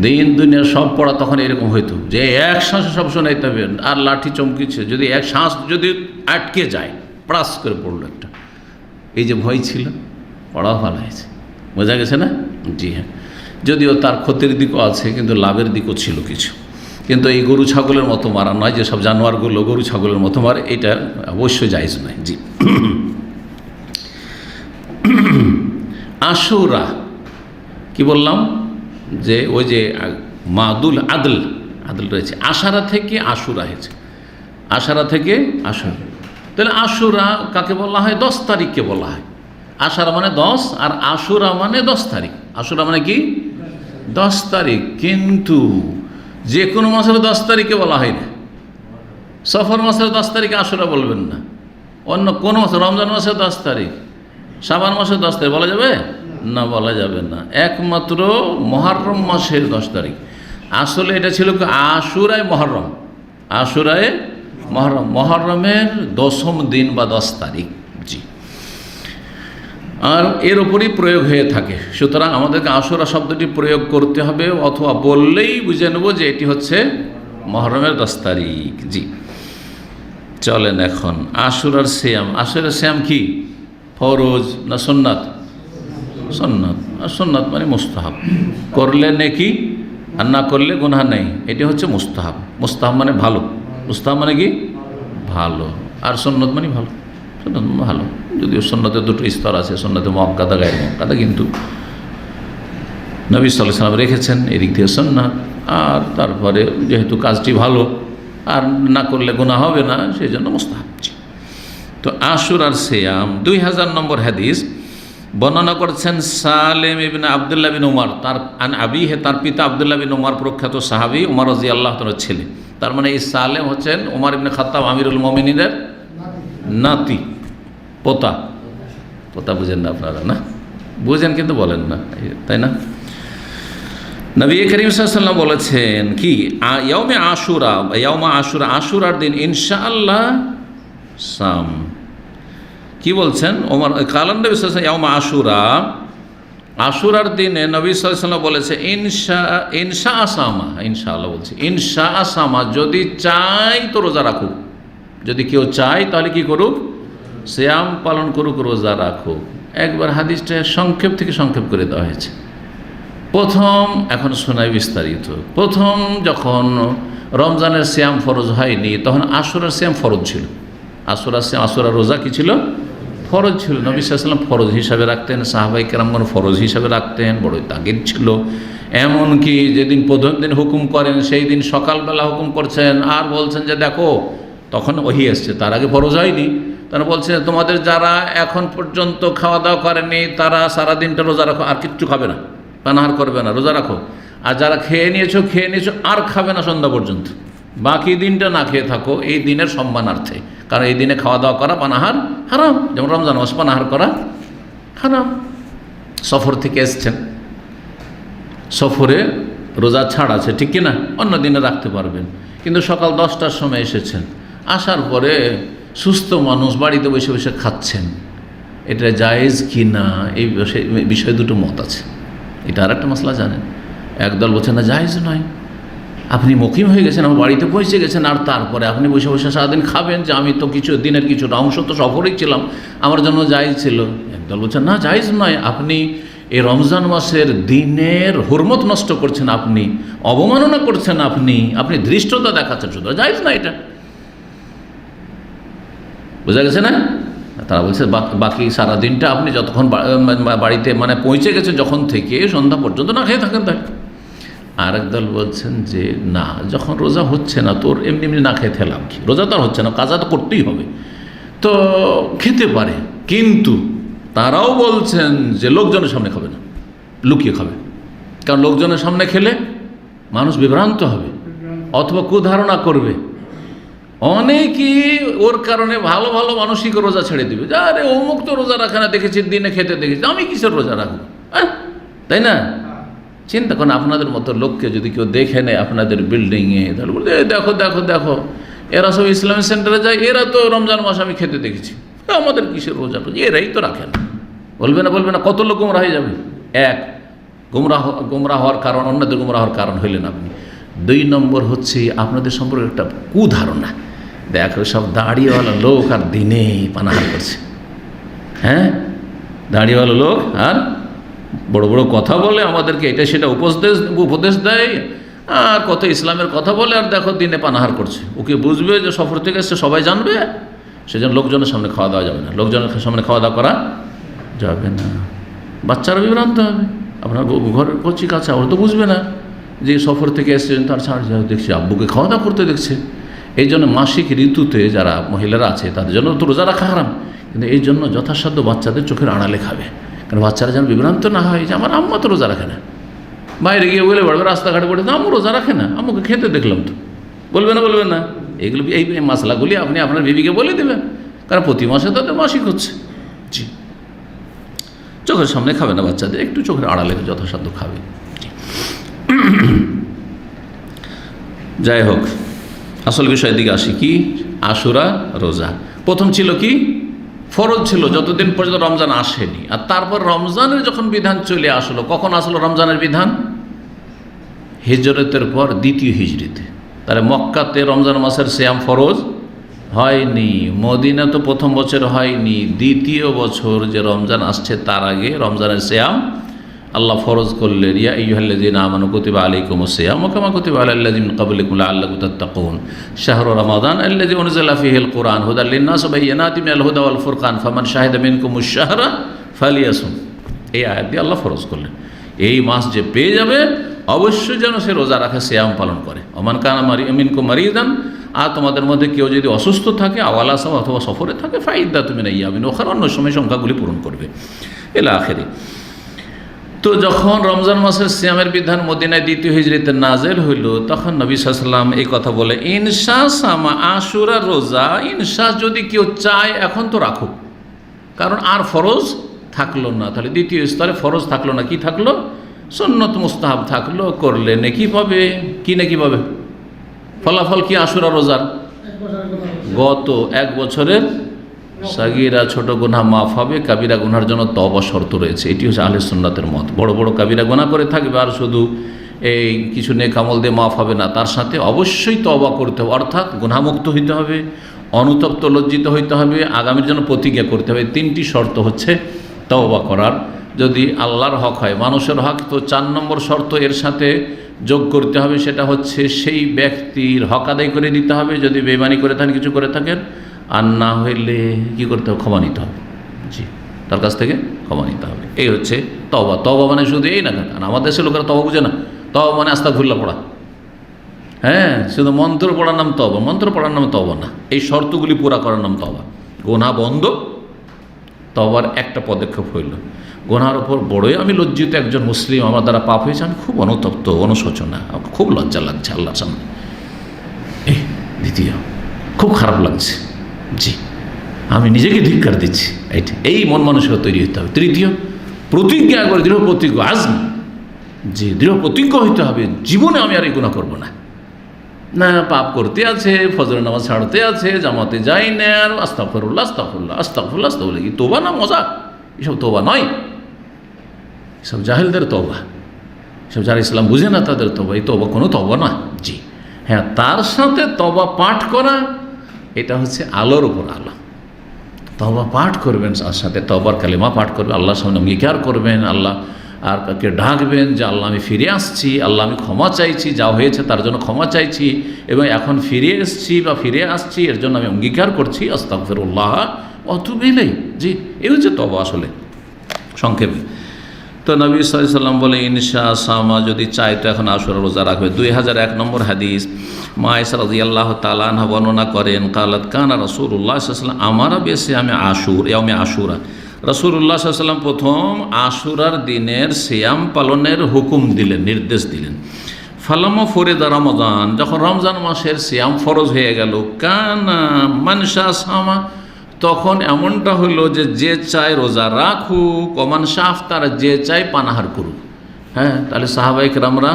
দিন দুনিয়ার সব পড়া তখন এরকম হইতো যে এক শ্বাসে সব শোনাইতে হবে, আর লাঠি চমকিছে যদি এক শ্বাস যদি আটকে যায়, প্রাস করে পড়লো একটা, এই যে ভয় ছিল, পড়াও ভালো হয়েছে, বোঝা গেছে না? জি হ্যাঁ, যদিও তার ক্ষতির দিকও আছে কিন্তু লাভের দিকও ছিল কিছু। কিন্তু এই গরু ছাগলের মতো মারা নয়, যেসব জানোয়ারগুলো গরু ছাগলের মতো মারে, এটা অবশ্যই জায়েজ নয়। জি, আশুরা কি বললাম যে ওই যে মাদুল আদল রয়েছে, আশারা থেকে আশুরা হয়েছে, আশারা থেকে আশুরা। তাহলে আশুরা কাকে বলা হয়? 10 তারিখকে বলা হয়। আশারা মানে 10 আর আশুরা মানে 10 তারিখ। আশুরা মানে কি? 10 তারিখ। কিন্তু যে কোনো মাসের 10 তারিখে বলা হয় না। সফর মাসের 10 তারিখে আশুরা বলবেন না, অন্য কোনো মাসে, রমজান মাসের 10 তারিখ, শাবান মাসের 10 তারিখ বলা যাবে না? বলা যাবে না, একমাত্র মুহররম মাসের 10 তারিখ। আসলে এটা ছিল আশুরায় মুহররম, আশুরায় মুহররম, মুহররমের 10ম দিন বা 10 তারিখ। জি, আর এর ওপরই প্রয়োগ হয়ে থাকে। সুতরাং আমাদেরকে আশুরা শব্দটি প্রয়োগ করতে হবে, অথবা বললেই বুঝে নেব যে এটি হচ্ছে মুহররমের 10 তারিখ। জি, চলেন এখন আশুরার সিয়াম। আশুরার সিয়াম কি ফরজ না সুন্নাত? সুন্নাত। আর সুন্নাত মানে মুস্তাহাব, করলে নেকি আর না করলে গুনাহ নেই, এটি হচ্ছে মুস্তাহাব। মুস্তাহাব মানে ভালো, মুস্তাহাব মানে কি ভালো, আর সুন্নত মানে ভালো। সুন্নত ভালো, যদিও সুন্নতের দুটো স্তর আছে, সুন্নতে মুআক্কাদা গায়র মুআক্কাদা, কিন্তু নবী সাল্লাল্লাহু আলাইহি ওয়াসাল্লাম রেখেছেন এদিক থেকে সুন্নাত। আর তারপরে যেহেতু কাজটি ভালো আর না করলে গুনাহ হবে না, সেই জন্য মুস্তাহাব। তো আশুরার সিয়াম 2000 নম্বর হাদিস বর্ণনা করছেন সালেম ইবনে আব্দুল্লাহ বিন উমর, তার আবিহে, তার পিতা আব্দুল্লাহ বিন উমর প্রখ্যাত সাহাবী, উমর রাদিয়াল্লাহু তাআলার ছেলে। তার মানে এই সালেম হচ্ছেন উমর ইবনে খাত্তাব আমিরুল মুমিনিনের নাতি, পোতা। পোতা বুঝেন না আপনারা? না বুঝেন কিন্তু বলেন না, তাই না? নবী করিম সাল্লাল্লাহু আলাইহি ওয়াসাল্লাম বলেছেন কি, ইয়াউমে আশুরা, ইয়াউমা আশুরা, আশুরার দিন ইনশাআল্লাহ সাম। কি বলছেন ওমর? কালান নবী সাল্লাল্লাহু আলাইহি ওয়াসাল্লাম ইয়াউমা আশুরা, আশুরার দিনে নবী সাল্লাল্লাহু আলাইহি ওয়াসাল্লাম বলেছে ইনশা আসামা, ইনশাআল্লাহ বলছে ইনশা আসামা, যদি চাই তো রোজা রাখুক। যদি কেউ চায় তাহলে কি করুক? সিয়াম পালন করুক, রোজা রাখুক। একবার হাদিসটা সংক্ষেপ থেকে সংক্ষেপ করে দেওয়া হয়েছে। প্রথম, এখন শোনাই বিস্তারিত। প্রথম যখন রমজানের সিয়াম ফরজ হয়নি, তখন আশুরার সিয়াম ফরজ ছিল। আশুরার সিয়াম, আশুরার রোজা কি ছিল? ফরজ ছিল। নবী সাল্লাল্লাহু আলাইহি ওয়াসাল্লাম ফরজ হিসাবে রাখতেন, সাহাবায়ে কেরামগণ ফরজ হিসাবে রাখতেন, বড়ই তাগিদ ছিল। এমনকি যেদিন প্রথম দিন হুকুম করেন, সেই দিন সকালবেলা হুকুম করছেন আর বলছেন যে দেখো, তখন ওহী এসছে, তার আগে ফরজ হয়নি। তারা বলছে তোমাদের যারা এখন পর্যন্ত খাওয়া দাওয়া করেনি তারা সারা দিনটা রোজা রাখো, আর কিচ্ছু খাবে না, পানাহার করবে না, রোজা রাখো। আর যারা খেয়ে নিয়েছো আর খাবে না সন্ধ্যা পর্যন্ত, বাকি দিনটা না খেয়ে থাকো, এই দিনের সম্মানার্থে। কারণ এই দিনে খাওয়া দাওয়া করা, পানাহার হারাম। যেমন রমজান মাস পানাহার করা হারাম। সফর থেকে এসছেন, সফরে রোজা ছাড় আছে, ঠিক কিনা? অন্য দিনে রাখতে পারবেন, কিন্তু সকাল 10টার সময় এসেছেন, আসার পরে সুস্থ মানুষ বাড়িতে বসে বসে খাচ্ছেন, এটা জায়েজ কি না, এই বিষয়ে দুটো মত আছে। এটা আর একটা মশলা জানেন। একদল বলছেন না, জায়েজ নয়। আপনি মুকিম হয়ে গেছেন, আমার বাড়িতে পৌঁছে গেছেন, আর তারপরে আপনি বসে বসে সারাদিন খাবেন, যে আমি তো কিছু দিনের কিছুটা অংশ তো সফরেই ছিলাম, আমার জন্য জায়েজ ছিল। একদল বলছেন না, জায়েজ নয়, আপনি এই রমজান মাসের দিনের হুরমত নষ্ট করছেন, আপনি অবমাননা করছেন, আপনি ধৃষ্টতা দেখাচ্ছেন, শুধু জায়েজ না এটা। বোঝা গেছে না? তারা বলছে বাকি সারা দিনটা আপনি যতক্ষণ বাড়িতে মানে পৌঁছে গেছেন, যখন থেকে সন্ধ্যা পর্যন্ত না খেয়ে থাকেন তাই। আর একদল বলছেন যে না, যখন রোজা হচ্ছে না তোর এমনি এমনি না খেয়ে থেলাম কি, রোজা তো আর হচ্ছে না, কাজা তো করতেই হবে, তো খেতে পারে। কিন্তু তারাও বলছেন যে লোকজনের সামনে খাবে না, লুকিয়ে খাবে। কারণ লোকজনের সামনে খেলে মানুষ বিভ্রান্ত হবে অথবা কুধারণা করবে। অনেকেই ওর কারণে ভালো ভালো মানসিক রোজা ছেড়ে দিবে, যে আরে অমুক তো রোজা রাখে না, দেখেছি দিনে খেতে দেখেছি, আমি কিসের রোজা রাখবো? তাই না? চিন্তা করেন, আপনাদের মতো লোককে যদি কেউ দেখে নেয় আপনাদের বিল্ডিংয়ে, তাহলে বলতে দেখো দেখো দেখো, এরা সব ইসলামিক সেন্টারে যায়, এরা তো রমজান মাস আমি খেতে দেখেছি, আমাদের কিসের রোজা? এরাই তো রাখে না। বলবে না, কত লোক গোমরা হয়ে যাবে। এক, গোমরা হওয়ার কারণ, অন্যদের গোমরা হওয়ার কারণ হইলেন আপনি। 2 নম্বর হচ্ছে আপনাদের সম্পর্কে একটা কুধারণা। দেখো সব দাড়িওয়ালা লোক আর দিনে পানাহার করছে, হ্যাঁ, দাড়িওয়ালা লোক আর বড় বড় কথা বলে, আমাদেরকে এটা সেটা উপদেশ দেয়, আর কত ইসলামের কথা বলে, আর দেখো দিনে পানাহার করছে। ওকে বুঝবে যে সফর থেকে এসছে, সবাই জানবে, সেজন্য লোকজনের সামনে খাওয়া দাওয়া যাবে না, লোকজনের সামনে খাওয়া দাওয়া করা যাবে না। বাচ্চারা বিভ্রান্ত হবে, আপনার ঘরের কচি কাছে, ওরা তো বুঝবে না যে সফর থেকে এসছেন, তার ছাড় দেখছে আব্বুকে খাওয়া দাওয়া করতে দেখছে। এই জন্য মাসিক ঋতুতে যারা মহিলারা আছে তাদের জন্য তো রোজা রাখা হারাম, কিন্তু এই জন্য যথাসাধ্য বাচ্চাদের চোখের আড়ালে খাবে, কারণ বাচ্চারা যেন বিভ্রান্ত না হয় যে আমার আম্মা তো রোজা রাখে না। বাইরে গিয়ে বলে বেড়াবে, রাস্তাঘাটে বলে আম্মু রোজা রাখে না, আম্মুকে খেতে দেখলাম তো। বলবেন না? এইগুলো, এই মশলাগুলি আপনি আপনার বিবিকে বলে দেবেন, কারণ প্রতি মাসে তাদের মাসিক হচ্ছে। জি, চোখের সামনে খাবে না বাচ্চাদের, একটু চোখের আড়ালে যথাসাধ্য খাবে। যাই হোক, আসল বিষয়ের দিকে আসি। কি? আশুরা রোজা প্রথম ছিল কি? ফরজ ছিল যতদিন পর্যন্ত রমজান আসেনি। আর তারপর রমজানের যখন বিধান চলে আসলো, কখন আসলো রমজানের বিধান? হিজরতের পর দ্বিতীয় হিজরিতে। তাহলে মক্কাতে রমজান মাসের সিয়াম ফরজ হয়নি, মদিনা তো প্রথম বছর হয়নি, দ্বিতীয় বছর যে রমজান আসছে তার আগে রমজানের সিয়াম আল্লাহ ফরজ করলেন। ইয়া আইয়ুহাল্লাযীনা আমানু কুতিবা আলাইকুমুস সিয়ামু কামা কুতিবা আলাল লাযীনা মিন ক্বাবলিকুম লাআল্লাকুম তাত্তাকুন শাহরু রমাদান আল্লাযী উনজিলা ফীহিল কুরআন হুদাল লিন-নাস ওয়া বায়্যিনাতিম মিনাল হুদা ওয়াল ফুরকান ফামান শাহিদা মিনকুমুশ শাহরা ফালিয়াসুম। এই আয়াত দিয়ে আল্লাহ ফরজ করলেন এই মাস যে পেয়ে যাবে অবশ্যই যেন সে রোজা রাখে, সিয়াম পালন করে। ওমান কানা মিনকুম মারিদান, আর তোমাদের মধ্যে কেউ যদি অসুস্থ থাকে আওয়ালা সাফ অথবা সফরে থাকে ফাইদ্দাতুম মিন আইয়ামিন উখরা, অন্য সময় সংখ্যাগুলি পূরণ করবে ইলা আখিরি। তো যখন রমজান মাসের সিয়ামের বিধান মদিনায় দ্বিতীয় হিজরিতে নাজেল হইল, তখন নবী সাল্লাল্লাহু আলাইহি ওয়াসাল্লাম এই কথা বলে, ইনশা সামা আশুরা রোজা, ইনশা যদি কেউ চায় এখন তো রাখুক, কারণ আর ফরজ থাকলো না। তাহলে দ্বিতীয় স্তরে ফরজ থাকলো না, কি থাকলো? সুন্নত মুস্তাহাব থাকলো, করলে নেকি পাবে। কি নেকি পাবে? ফলাফল কি আশুরা রোজার? গত এক বছরের সাগীরা ছোট গুনাহ মাফ হবে, কাবিরা গুনার জন্য তওবা শর্ত রয়েছে। এটি হচ্ছে আহলে সুন্নাতের মত। বড় বড় কাবিরা গুনাহ করে থাকবে আর শুধু এই কিছু নেক আমল দিয়ে মাফ হবে না, তার সাথে অবশ্যই তওবা করতে হবে, অর্থাৎ গুনাহমুক্ত হইতে হবে, অনুতপ্ত লজ্জিত হইতে হবে, আগামীর জন্য প্রতিজ্ঞা করতে হবে। তিনটি শর্ত হচ্ছে তওবা করার। যদি আল্লাহর হক হয়, মানুষের হক, তো 4 নম্বর শর্ত এর সাথে যোগ করতে হবে, সেটা হচ্ছে সেই ব্যক্তির হক আদায় করে দিতে হবে যদি বেঈমানি করে থাকেন, কিছু করে থাকেন। আর না হইলে কী করতে হবে? ক্ষমা নিতে হবে। জি, তার কাছ থেকে ক্ষমা নিতে হবে। এই হচ্ছে তওবা। তওবা মানে শুধু এই না, কারণ আমাদের দেশের লোকেরা তওবা বুঝে না। তওবা মানে আস্তাগফিরুল্লাহ পড়া, হ্যাঁ, শুধু মন্ত্র পড়ার নাম তওবা, মন্ত্র পড়ার নাম তওবা না। এই শর্তগুলি পুরা করার নাম তওবা। গুনাহ বন্ধ, তওবার একটা পদক্ষেপ হইল। গুনাহর ওপর বড়ই আমি লজ্জিত একজন মুসলিম, আমার দ্বারা পাপ হয়েছে, আমি খুব অনুতপ্ত, অনুশোচনা, আমার খুব লজ্জা লাগছে আল্লাহর সামনে। এই দ্বিতীয়, খুব খারাপ লাগছে, জি, আমি নিজেকে ধিক্কার দিচ্ছি, এইটা, এই মন মানসিকতা তৈরি হতে হবে। তৃতীয়, প্রতিজ্ঞা করে, দৃঢ় প্রতিজ্ঞ, আজম, জি, দৃঢ় প্রতিজ্ঞ হইতে হবে, জীবনে আমি আর এই গুনাহ করবো না। না, পাপ করতে আছে, ফজরের নামাজ ছাড়তে আছে, জামাতে যাই না, আর আস্তাগফিরুল্লাহ আস্তাগফিরুল্লাহ আস্তাগফিরুল্লাহ আস্তাগফিরুল্লাহ, কি তোবা না মজা? এসব তোবা নয়, এসব জাহেলদের তওবা, এসব যারা ইসলাম বুঝে না তাদের তওবা। এই তওবা কোনো তওবা না। জি হ্যাঁ, তার সাথে তওবা পাঠ করা, এটা হচ্ছে আলোর উপর আলো। তওবা পাঠ করবেন, তার সাথে তওবার কালিমা পাঠ করবেন, আল্লাহর সামনে অঙ্গীকার করবেন, আল্লাহ আর কাকে ডাকবেন যে আল্লাহ আমি ফিরে আসছি, আল্লাহ আমি ক্ষমা চাইছি, যা হয়েছে তার জন্য ক্ষমা চাইছি, এবং এখন ফিরে এসছি বা ফিরে আসছি, এর জন্য আমি অঙ্গীকার করছি, আস্তাগফিরুল্লাহ ওয়া আতুবু ইলাইহি। জি, এই হচ্ছে তওবা আসলে সংক্ষেপে। তো নবী সাল্লাল্লাহু আলাইহি ওয়াসাল্লাম বলে, ইনশা সামা, যদি চায় তো এখন আশুরা রোজা রাখবে। 2001 নম্বর হাদিস, মা আয়েশা রাদিয়াল্লাহু তাআলা আনহা বর্ণনা করেন, কালাত কানা রাসূলুল্লাহ সাল্লাল্লাহু আলাইহি ওয়াসাল্লাম আমারা বিসিয়ামে আশুর, ইয়াউমে আশুরা। রাসূলুল্লাহ সাল্লাল্লাহু আলাইহি ওয়াসাল্লাম প্রথম আশুরার দিনের সিয়াম পালনের হুকুম দিলেন, নির্দেশ দিলেন। ফালামা ফরিদা রমাদান, যখন রমজান মাসের সিয়াম ফরজ হয়ে গেল, কানা মানশা সামা, তখন এমনটা হলো যে যে চায় রোজা রাখুক, ওমান শাফ, তারা যে চায় পানাহার করুক। হ্যাঁ, তাহলে সাহাবায়ে কেরামরা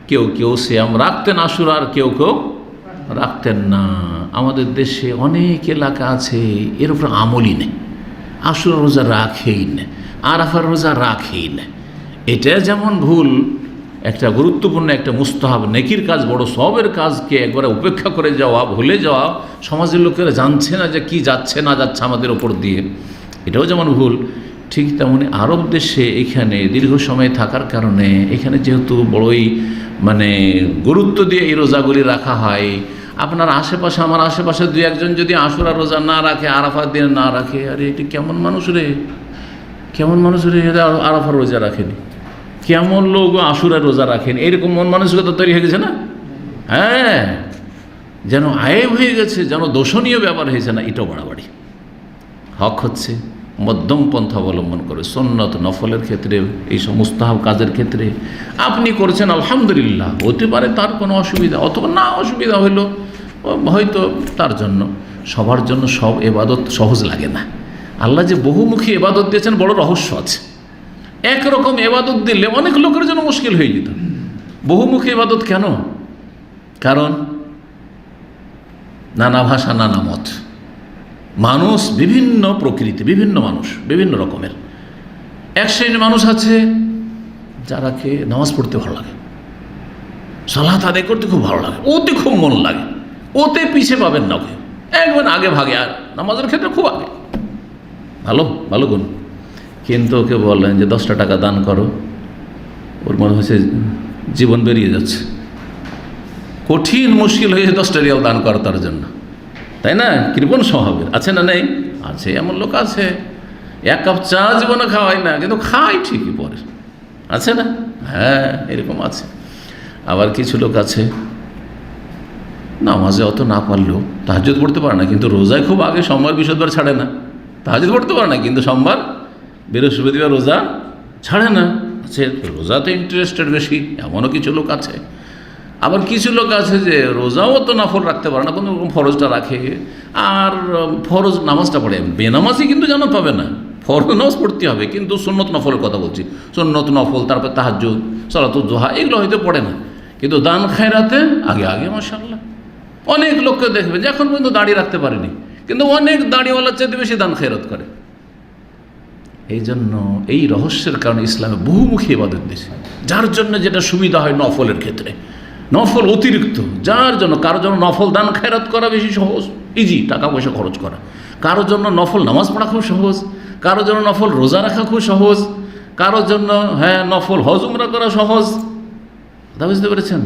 কেউ কেউ সিয়াম রাখতেন আশুরার, কেউ কেউ রাখতেন না। আমাদের দেশে অনেক এলাকা আছে এর উপর আমলই নেই, আশুরা রোজা রাখেই না, আরাফার রোজা রাখেই না। এটা যেমন ভুল, একটা গুরুত্বপূর্ণ একটা মুস্তাহাব নেকির কাজ, বড় সওয়াবের কাজকে একবারে উপেক্ষা করে যাওয়া, ভুলে যাওয়া, সমাজের লোকেরা জানছে না যে কি যাচ্ছে না যাচ্ছে আমাদের ওপর দিয়ে, এটাও যেমন ভুল। ঠিক তেমনি আরব দেশে এখানে দীর্ঘ সময় থাকার কারণে এখানে যেহেতু বড়ই গুরুত্ব দিয়ে এই রোজাগুলি রাখা হয়, আপনার আশেপাশে, আমার আশেপাশে 2-1 যদি আশুরা রোজা না রাখে, আরাফার দিন না রাখে, আরে এটি কেমন মানুষ রে, কেমন মানুষ রে, আরাফার রোজা রাখেনি, কেমন লোক আশুরা রোজা রাখেনি, এরকম মন মানসিকতা তৈরি হয়ে গেছে না। হ্যাঁ, যেন আয়েব হয়ে গেছে, যেন দোষণীয় ব্যাপার হয়েছে না, এটাও বাড়াবাড়ি। হক হচ্ছে মধ্যম পন্থা অবলম্বন করে, সুন্নত নফলের ক্ষেত্রে, এই মুস্তাহাব কাজের ক্ষেত্রে আপনি করছেন আলহামদুলিল্লাহ, হতে পারে তার কোনো অসুবিধা, অথবা না অসুবিধা হইল হয়তো তার জন্য। সবার জন্য সব এবাদত সহজ লাগে না। আল্লাহ যে বহুমুখী এবাদত দিয়েছেন, বড় রহস্য আছে। একরকম এবাদত দিলে অনেক লোকের জন্য মুশকিল হয়ে যেত। বহুমুখী এবাদত কেন? কারণ নানা ভাষা, নানা মত, মানুষ বিভিন্ন প্রকৃতি, বিভিন্ন মানুষ বিভিন্ন রকমের। এক শ্রেণীর মানুষ আছে যারাকে নামাজ পড়তে ভালো লাগে, সালাত আদায় করতে খুব ভালো লাগে, ওতে খুব মন লাগে, ওতে পিছিয়ে পাবেন না, ওকে একবার আগে ভাগে, আর নামাজের ক্ষেত্রে খুব আগে, ভালো ভালো গুণ। কিন্তু ওকে বললেন যে 10টা টাকা দান করো, ওর মনে হচ্ছে জীবন বেরিয়ে যাচ্ছে, কঠিন মুশকিল হয়েছে 10টা রিয়াল দান করা তার জন্য, তাই না? কৃপণ স্বভাবের আছে না? নেই? আছে, এমন লোক আছে, এক কাপ চা জীবনে খাওয়াই না, কিন্তু খাই ঠিকই পরে, আছে না? হ্যাঁ, এরকম আছে। আবার কিছু লোক আছে নামাজে অত না পারলেও তাহাজ্জুদ পড়তে পারে না, কিন্তু রোজায় খুব আগে, সোমবার বৃহস্পতিবার ছাড়ে না, তাহাজ্জুদ পড়তে পারে না, কিন্তু সোমবার বৃহস্পতিবার রোজা ছাড়ে না, আছে, রোজাতে ইন্টারেস্টেড বেশি, এমনও কিছু লোক আছে। আবার কিছু লোক আছে যে রোজাও তো নফল রাখতে পারে না, কোনো রকম ফরজটা রাখে, আর ফরজ নামাজটা পড়ে, বেনামাজি কিন্তু জান্নাত পাবে না, ফরজ নামাজ পড়তে হবে, কিন্তু সুন্নত নফলের কথা বলছি, সুন্নত নফল, তারপর তাহাজ্জুদ, সালাতুল দুহা, এগুলো হয়তো পড়ে না, কিন্তু দান খায়রাতে আগে আগে মাশাআল্লাহ। অনেক লোককে দেখবে যে এখন পর্যন্ত দাঁড়িয়ে রাখতে পারেনি, কিন্তু অনেক দাঁড়িয়েওয়ালার চাইতে বেশি দান খায়রাত করে। এই জন্য এই রহস্যের কারণে ইসলামে বহুমুখী ইবাদত দিয়েছে, যার জন্য যেটা সুবিধা হয় নফলের ক্ষেত্রে, নফল অতিরিক্ত, যার জন্য কারোর জন্য নফল দান খায়রাত করা বেশি সহজ, ইজি, টাকা পয়সা খরচ করা, কারোর জন্য নফল নামাজ পড়া খুব সহজ, কারোর জন্য নফল রোজা রাখা খুব সহজ, কারোর জন্য নফল হজ উমরা করা সহজ, তা বুঝতে পেরেছেন?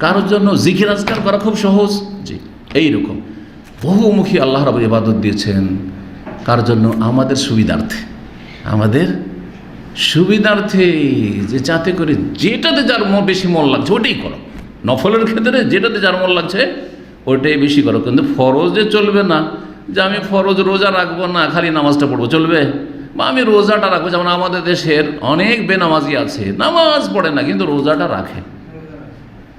কারোর জন্য জিকির আজকার করা খুব সহজ। জি, এইরকম বহুমুখী আল্লাহ রাব্বুল ইবাদত দিয়েছেন, কার জন্য? আমাদের সুবিধার্থে, আমাদের সুবিধার্থে, যে যাতে করে যেটাতে যার বেশি মন লাগছে ওটাই করো, নফলের ক্ষেত্রে যেটাতে যার মন লাগছে ওটাই বেশি করো, কিন্তু ফরজে চলবে না যে আমি ফরজ রোজা রাখবো না, খালি নামাজটা পড়বো, চলবে? বা আমি রোজাটা রাখবো, যেমন আমাদের দেশের অনেক বেনামাজি আছে, নামাজ পড়ে না কিন্তু রোজাটা রাখে,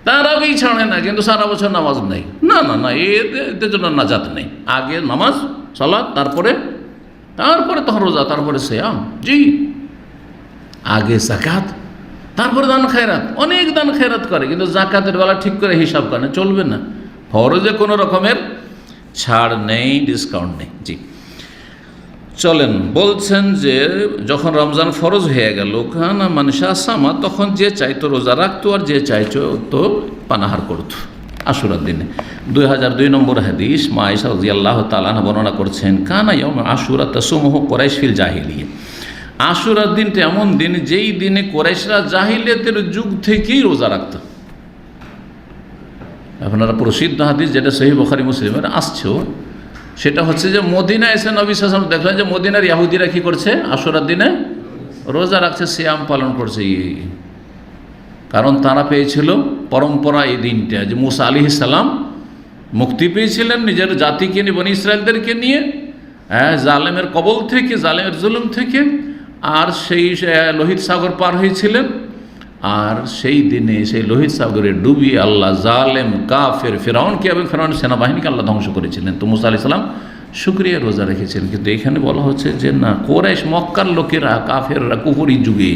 তারাকেই ছাড়ে না, কিন্তু সারা বছর নামাজ নেই, না না না, এদের জন্য নাজাত নেই, আগে নামাজ সালাত, তারপরে তখন রোজা, তারপরে সিয়াম, জি, আগে যাকাত, তারপরে দান খায়রাত। অনেক দান খায়রাত করে, কিন্তু যাকাতের বেলা ঠিক করে হিসাব করে, চলবে না। ফরজে কোনো রকমের ছাড় নেই, ডিসকাউন্ট নেই। জি, চলেন, বলছেন যে যখন রমজান ফরজ হয়ে গেল, কানা মানসা সামা, তখন যে চাইতো রোজা রাখতো, আর যে চাইতো তো পানাহার করতো আশুরার দিনে। 2002 নম্বর হাদিস, মা আয়েশা রাদিয়াল্লাহু তাআলা আনহা বর্ণনা করছেন, কানা ইয়াউম আশুরা তাসুমুহু কুরাইশ ফিল জাহিলিয়া, আশুরার দিনটা এমন দিন যেই দিনে কুরাইশরা জাহিলিয়াতের যুগ থেকেই রোজা রাখত। আপনারা প্রসিদ্ধ হাদিস, যেটা সহিহ বুখারী মুসলিমের আসছেও, সেটা হচ্ছে যে মদিনায় এসে নবী সাল্লাল্লাহু আলাইহি ওয়াসাল্লাম দেখলেন যে মদিনার ইহুদিরা কী করছে, আশুরার দিনে রোজা রাখছে, সিয়াম পালন করছে, কারণ তারা পেয়েছিল পরম্পরা এই দিনটা, যে মুসা আলাইহিস সালাম মুক্তি পেয়েছিলেন নিজের জাতিকে নিয়ে, বনী ইসরায়েলদেরকে নিয়ে, জালেমের কবল থেকে, জালেমের জুলুম থেকে, আর সেই লোহিত সাগর পার হয়েছিলেন, আর সেই দিনে সেই লোহিত সাগরে ডুবিয়ে আল্লাহ জালেম কাফের ফেরাউনকে এবং ফেরাউনের সেনাবাহিনীকে আল্লাহ ধ্বংস করেছিলেন। তো মুসা আলাইহিস সালাম শুকরিয়া রোজা রেখেছিলেন। কিন্তু এখানে বলা হচ্ছে যে না, কুরাইশ মক্কার লোকেরা, কাফেররা কুফরি যুগে,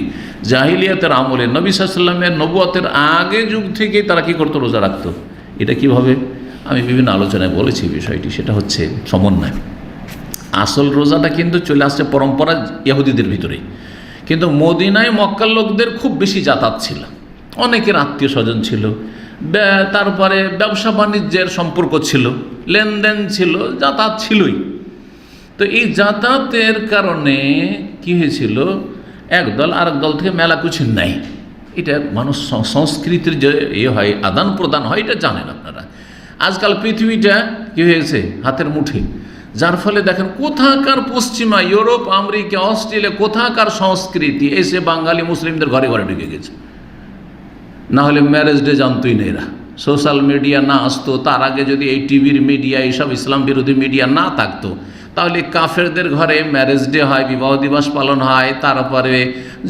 জাহিলিয়াতের আমলে, নবী সাল্লাল্লাহু আলাইহি ওয়াসাল্লামের নবুয়তের আগে যুগ থেকেই তারা কী করতো, রোজা রাখতো। এটা কিভাবে? আমি বিভিন্ন আলোচনায় বলেছি বিষয়টি, সেটা হচ্ছে সমন্বয়। আসল রোজাটা কিন্তু চলে আসছে পরম্পরা ইহুদিদের ভিতরেই, কিন্তু মদিনায় মক্কার লোকদের খুব বেশি যাতায়াত ছিল, অনেকের আত্মীয় স্বজন ছিল, তারপরে ব্যবসা বাণিজ্যের সম্পর্ক ছিল, লেনদেন ছিল, যাতায়াত ছিলই। তো এই যাতায়াতের কারণে কি হয়েছিল, এক দল আরেক দল থেকে মেলা কিছু নেয়। এটা মানুষ সংস্কৃতির যে হয়, আদান প্রদান হয়, এটা জানেন আপনারা। আজকাল পৃথিবীটা কী হয়েছে, হাতের মুঠে, যার ফলে দেখেন কোথাকার পশ্চিমা, ইউরোপ, আমেরিকা, অস্ট্রেলিয়া, কোথাকার সংস্কৃতি এসে বাঙালি মুসলিমদের ঘরে ঘরে ঢুকে গেছে। না হলে ম্যারেজ ডে জানতোই না এরা, সোশ্যাল মিডিয়া না আসতো, তার আগে যদি এই টিভির মিডিয়া, এইসব ইসলাম বিরোধী মিডিয়া না থাকতো, তাহলে কাফেরদের ঘরে ম্যারেজ ডে হয়, বিবাহ দিবস পালন হয়, তারপরে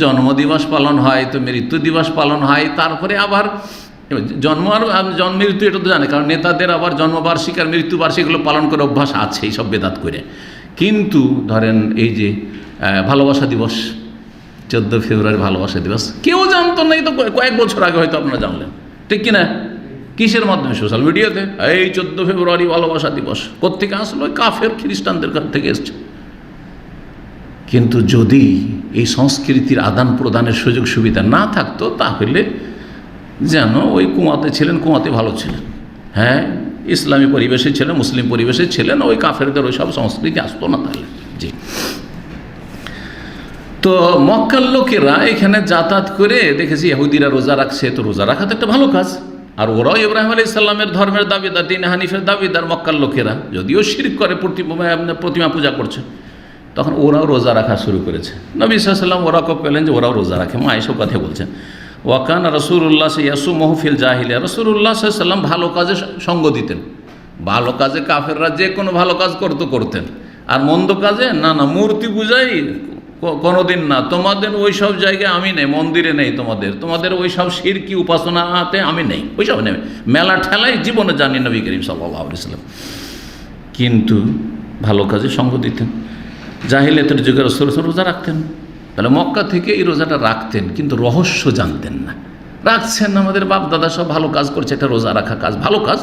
জন্মদিবস পালন হয়, তো মৃত্যু দিবস পালন হয়, তারপরে আবার জন্ম আর মৃত্যু, এটা তো জানে, কারণ নেতাদের আবার জন্মবার্ষিকী আর মৃত্যুবার্ষিকীগুলো পালন করে অভ্যাস আছে, এইসব বেদাত করে। কিন্তু ধরেন এই যে ভালোবাসা দিবস, 14 ফেব্রুয়ারি ভালোবাসা দিবস, কেউ জানতো না, এই তো কয়েক বছর আগে হয়তো আপনারা জানলেন, ঠিক কিনা? কিসের মাধ্যমে? সোশ্যাল মিডিয়াতে। এই 14 ফেব্রুয়ারি ভালোবাসা দিবস কোত্থেকে আসলো? ওই কাফের খ্রিস্টানদের কাছ থেকে এসছে। কিন্তু যদি এই সংস্কৃতির আদান প্রদানের সুযোগ সুবিধা না থাকতো, তাহলে যেন ওই কুয়াতে ছিলেন, কুয়াতে ভালো ছিলেন। হ্যাঁ, ইসলামী পরিবেশে ছিলেন, মুসলিম পরিবেশে ছিলেন, ওই কাফেরদের ওই সব সংস্কৃতি আসতো না তাহলে। জি। তো মক্কার লোকেরা এখানে যাতায়াত করে দেখেছি ইহুদিরা রোজা রাখছে, তো রোজা রাখা তো একটা ভালো কাজ। আর ওরাও ইব্রাহিম আলাইহিস সালামের ধর্মের দাবিদার, দিন হানিফের দাবিদার মক্কার লোকেরা, যদিও শিরক করে, প্রতিমা পূজা করছে, তখন ওরাও রোজা রাখা শুরু করেছে। নবী সাল্লাল্লাহু আলাইহি ওয়াসাল্লাম ওরাও পেলেন যে ওরাও রোজা রাখে। মা এইসব কথা বলছেন। ওয়াকান রাসূলুল্লাহ ইয়াসুমুহু ফিল জাহিলিয়া, রাসূলুল্লাহ সাল্লাল্লাহু আলাইহি ওয়াসাল্লাম ভালো কাজে সঙ্গ দিতেন। ভালো কাজে কাফেররা যে কোনো ভালো কাজ করতেন, আর মন্দ কাজে না, মূর্তি পূজাই কোনোদিন না, তোমাদের ওই সব জায়গায় আমি নেই, মন্দিরে নেই, তোমাদের ওই সব শিরকি উপাসনাতে আমি নেই, ওই সব নেই, মেলা ঠেলাই জীবনে জানি নবী করিম সাল্লাল্লাহু আলাইহি ওয়াসাল্লাম। কিন্তু ভালো কাজে সঙ্গ দিতেন। জাহিলিয়াতের যুগে রাসূল রোজা রাখতেন, তাহলে মক্কা থেকে এই রোজাটা রাখতেন, কিন্তু রহস্য জানতেন না। রাখছেন, আমাদের বাপ দাদা সব ভালো কাজ করছে, এটা রোজা রাখা কাজ, ভালো কাজ,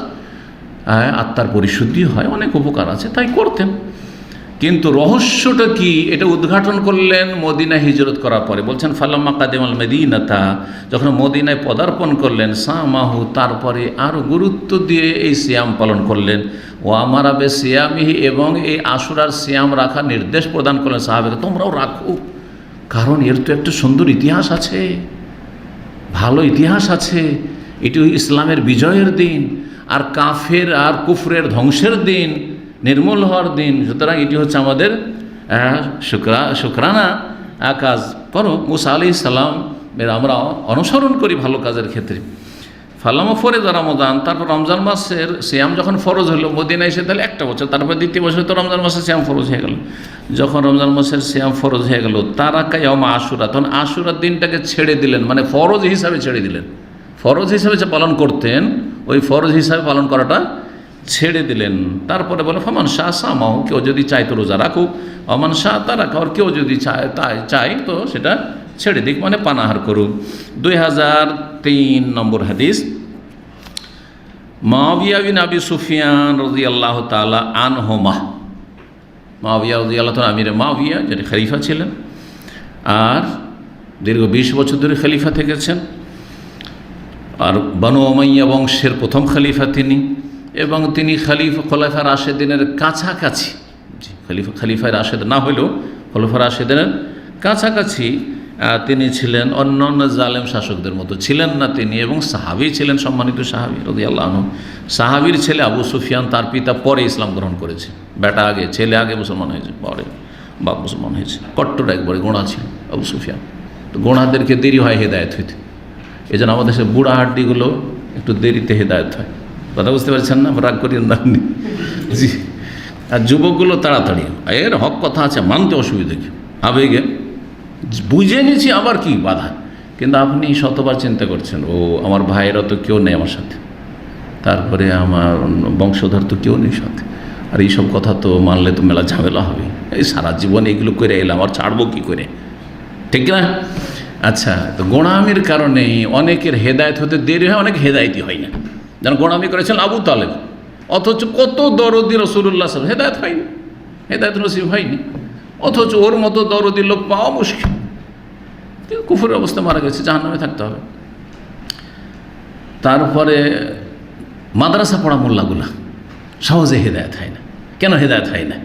আত্মার পরিশুদ্ধি হয়, অনেক উপকার আছে, তাই করতেন। কিন্তু রহস্যটা কি, এটা উদ্ঘাটন করলেন মদিনায় হিজরত করার পরে। বলছেন ফালাম্মা কাদিমাল মদিনাতা, যখন মদিনায় পদার্পণ করলেন, সামাহু, তারপরে আরও গুরুত্ব দিয়ে এই সিয়াম পালন করলেন। ও আমারা বে সিয়ামিহি, এবং এই আশুরার সিয়াম রাখা নির্দেশ প্রদান করলেন সাহাবাকে, তোমরাও রাখো, কারণ এর তো একটা সুন্দর ইতিহাস আছে, ভালো ইতিহাস আছে। এটি ইসলামের বিজয়ের দিন, আর কাফের আর কুফরের ধ্বংসের দিন, নির্মূল হওয়ার দিন। সুতরাং এটি হচ্ছে আমাদের শুকরানা কাজ। করো, মুসা আলাইহিস সালাম আমরা অনুসরণ করি ভালো কাজের ক্ষেত্রে। ফালামা ফরজা রমজান, তারপর রমজান মাসের সিয়াম যখন ফরজ হলো, মদিনা এসে তাহলে একটা বছর, তারপর দ্বিতীয় বছর তো রমজান মাসের সিয়াম ফরজ হয়ে গেল। যখন রমজান মাসের সিয়াম ফরজ হয়ে গেল, তারাকা ইয়াউমা আশুরা, তখন আশুরার দিনটাকে ছেড়ে দিলেন, মানে ফরজ হিসাবে ছেড়ে দিলেন। ফরজ হিসাবে যে পালন করতেন, ওই ফরজ হিসাবে পালন করাটা ছেড়ে দিলেন। তারপরে বলে ফামান শাহ সামাহ, কেউ যদি চায় তো রোজা রাখুক, অমান শাহ তারা, আর কেউ যদি চায় তো সেটা ছেড়ে দিক, মানে পানাহার করুক। 2003 নম্বর হাদিস। মুআবিয়া বিন আবি সুফিয়ান রাদিয়াল্লাহু তাআলা আনহুমা, মুআবিয়া রাদিয়াল্লাহু তাআলা আমিরে মুআবিয়া, যিনি খলিফা ছিলেন, আর দীর্ঘ 20 বছর ধরে খলিফা থেকেছেন, আর বনু উমাইয়া বংশের প্রথম খলিফা তিনি, এবং তিনি খলিফা রাশেদিনের কাছাকাছি, খলিফা রাশেদ না হলেও খলিফা রাশেদিনের কাছাকাছি তিনি ছিলেন। অন্য অন্য জালেম শাসকদের মতো ছিলেন না তিনি, এবং সাহাবী ছিলেন, সম্মানিত সাহাবী রাদিয়াল্লাহু আনহু। সাহাবীর ছেলে আবু সুফিয়ান, তার পিতা পরে ইসলাম গ্রহণ করেছে, বেটা আগে, ছেলে আগে মুসলমান হয়েছে, পরে বাপ মুসলমান হয়েছে। কট্টর একবারে গোঁড়া ছিল আবু সুফিয়ান। তো গোঁড়াদেরকে দেরি হয় হেদায়েত হইতে, এই জন্য আমাদের সে বুড়া হাড্ডিগুলো একটু দেরিতে হেদায়েত হয়। কথা বুঝতে পারছেন না? রাগ করিয়েন না আপনি। জি। আর যুবকগুলো তাড়াতাড়ি, এর হক কথা আছে, মানতে অসুবিধা কি, আবেগে বুঝে নিয়েছি, আবার কি বাধা। কিন্তু আপনি শতবার চিন্তা করছেন, ও আমার ভাইয়েরা তো কেউ নেই আমার সাথে, তারপরে আমার বংশধর তো কেউ নেই সাথে, আর এইসব কথা তো মানলে তো মেলা ঝামেলা হবে, এই সারা জীবন এগুলো করে এলাম, আর ছাড়বো কী করে, ঠিক না? আচ্ছা, তো গোঁড়ামির কারণে অনেকের হেদায়েত হতে দেরি হয়, অনেক হেদায়েতই হয় না। যেন গোঁড়ামি করেছেন আবু তালেব, অথচ কত দরদি রাসূলুল্লাহ সাল্লাল্লাহু আলাইহি ওয়াসাল্লাম, হেদায়েত হয়নি, হেদায়েত নসিব হয়নি, অথচ ওর মতো দরদি লোক পাওয়া মুশকিল। কুফরের অবস্থা, মারা গেছে, জাহান্নামে থাকতে হবে। তারপরে মাদ্রাসা পড়া মোল্লাগুলা সহজে হেদায়েত হয় না। কেন হেদায়েত হয় না?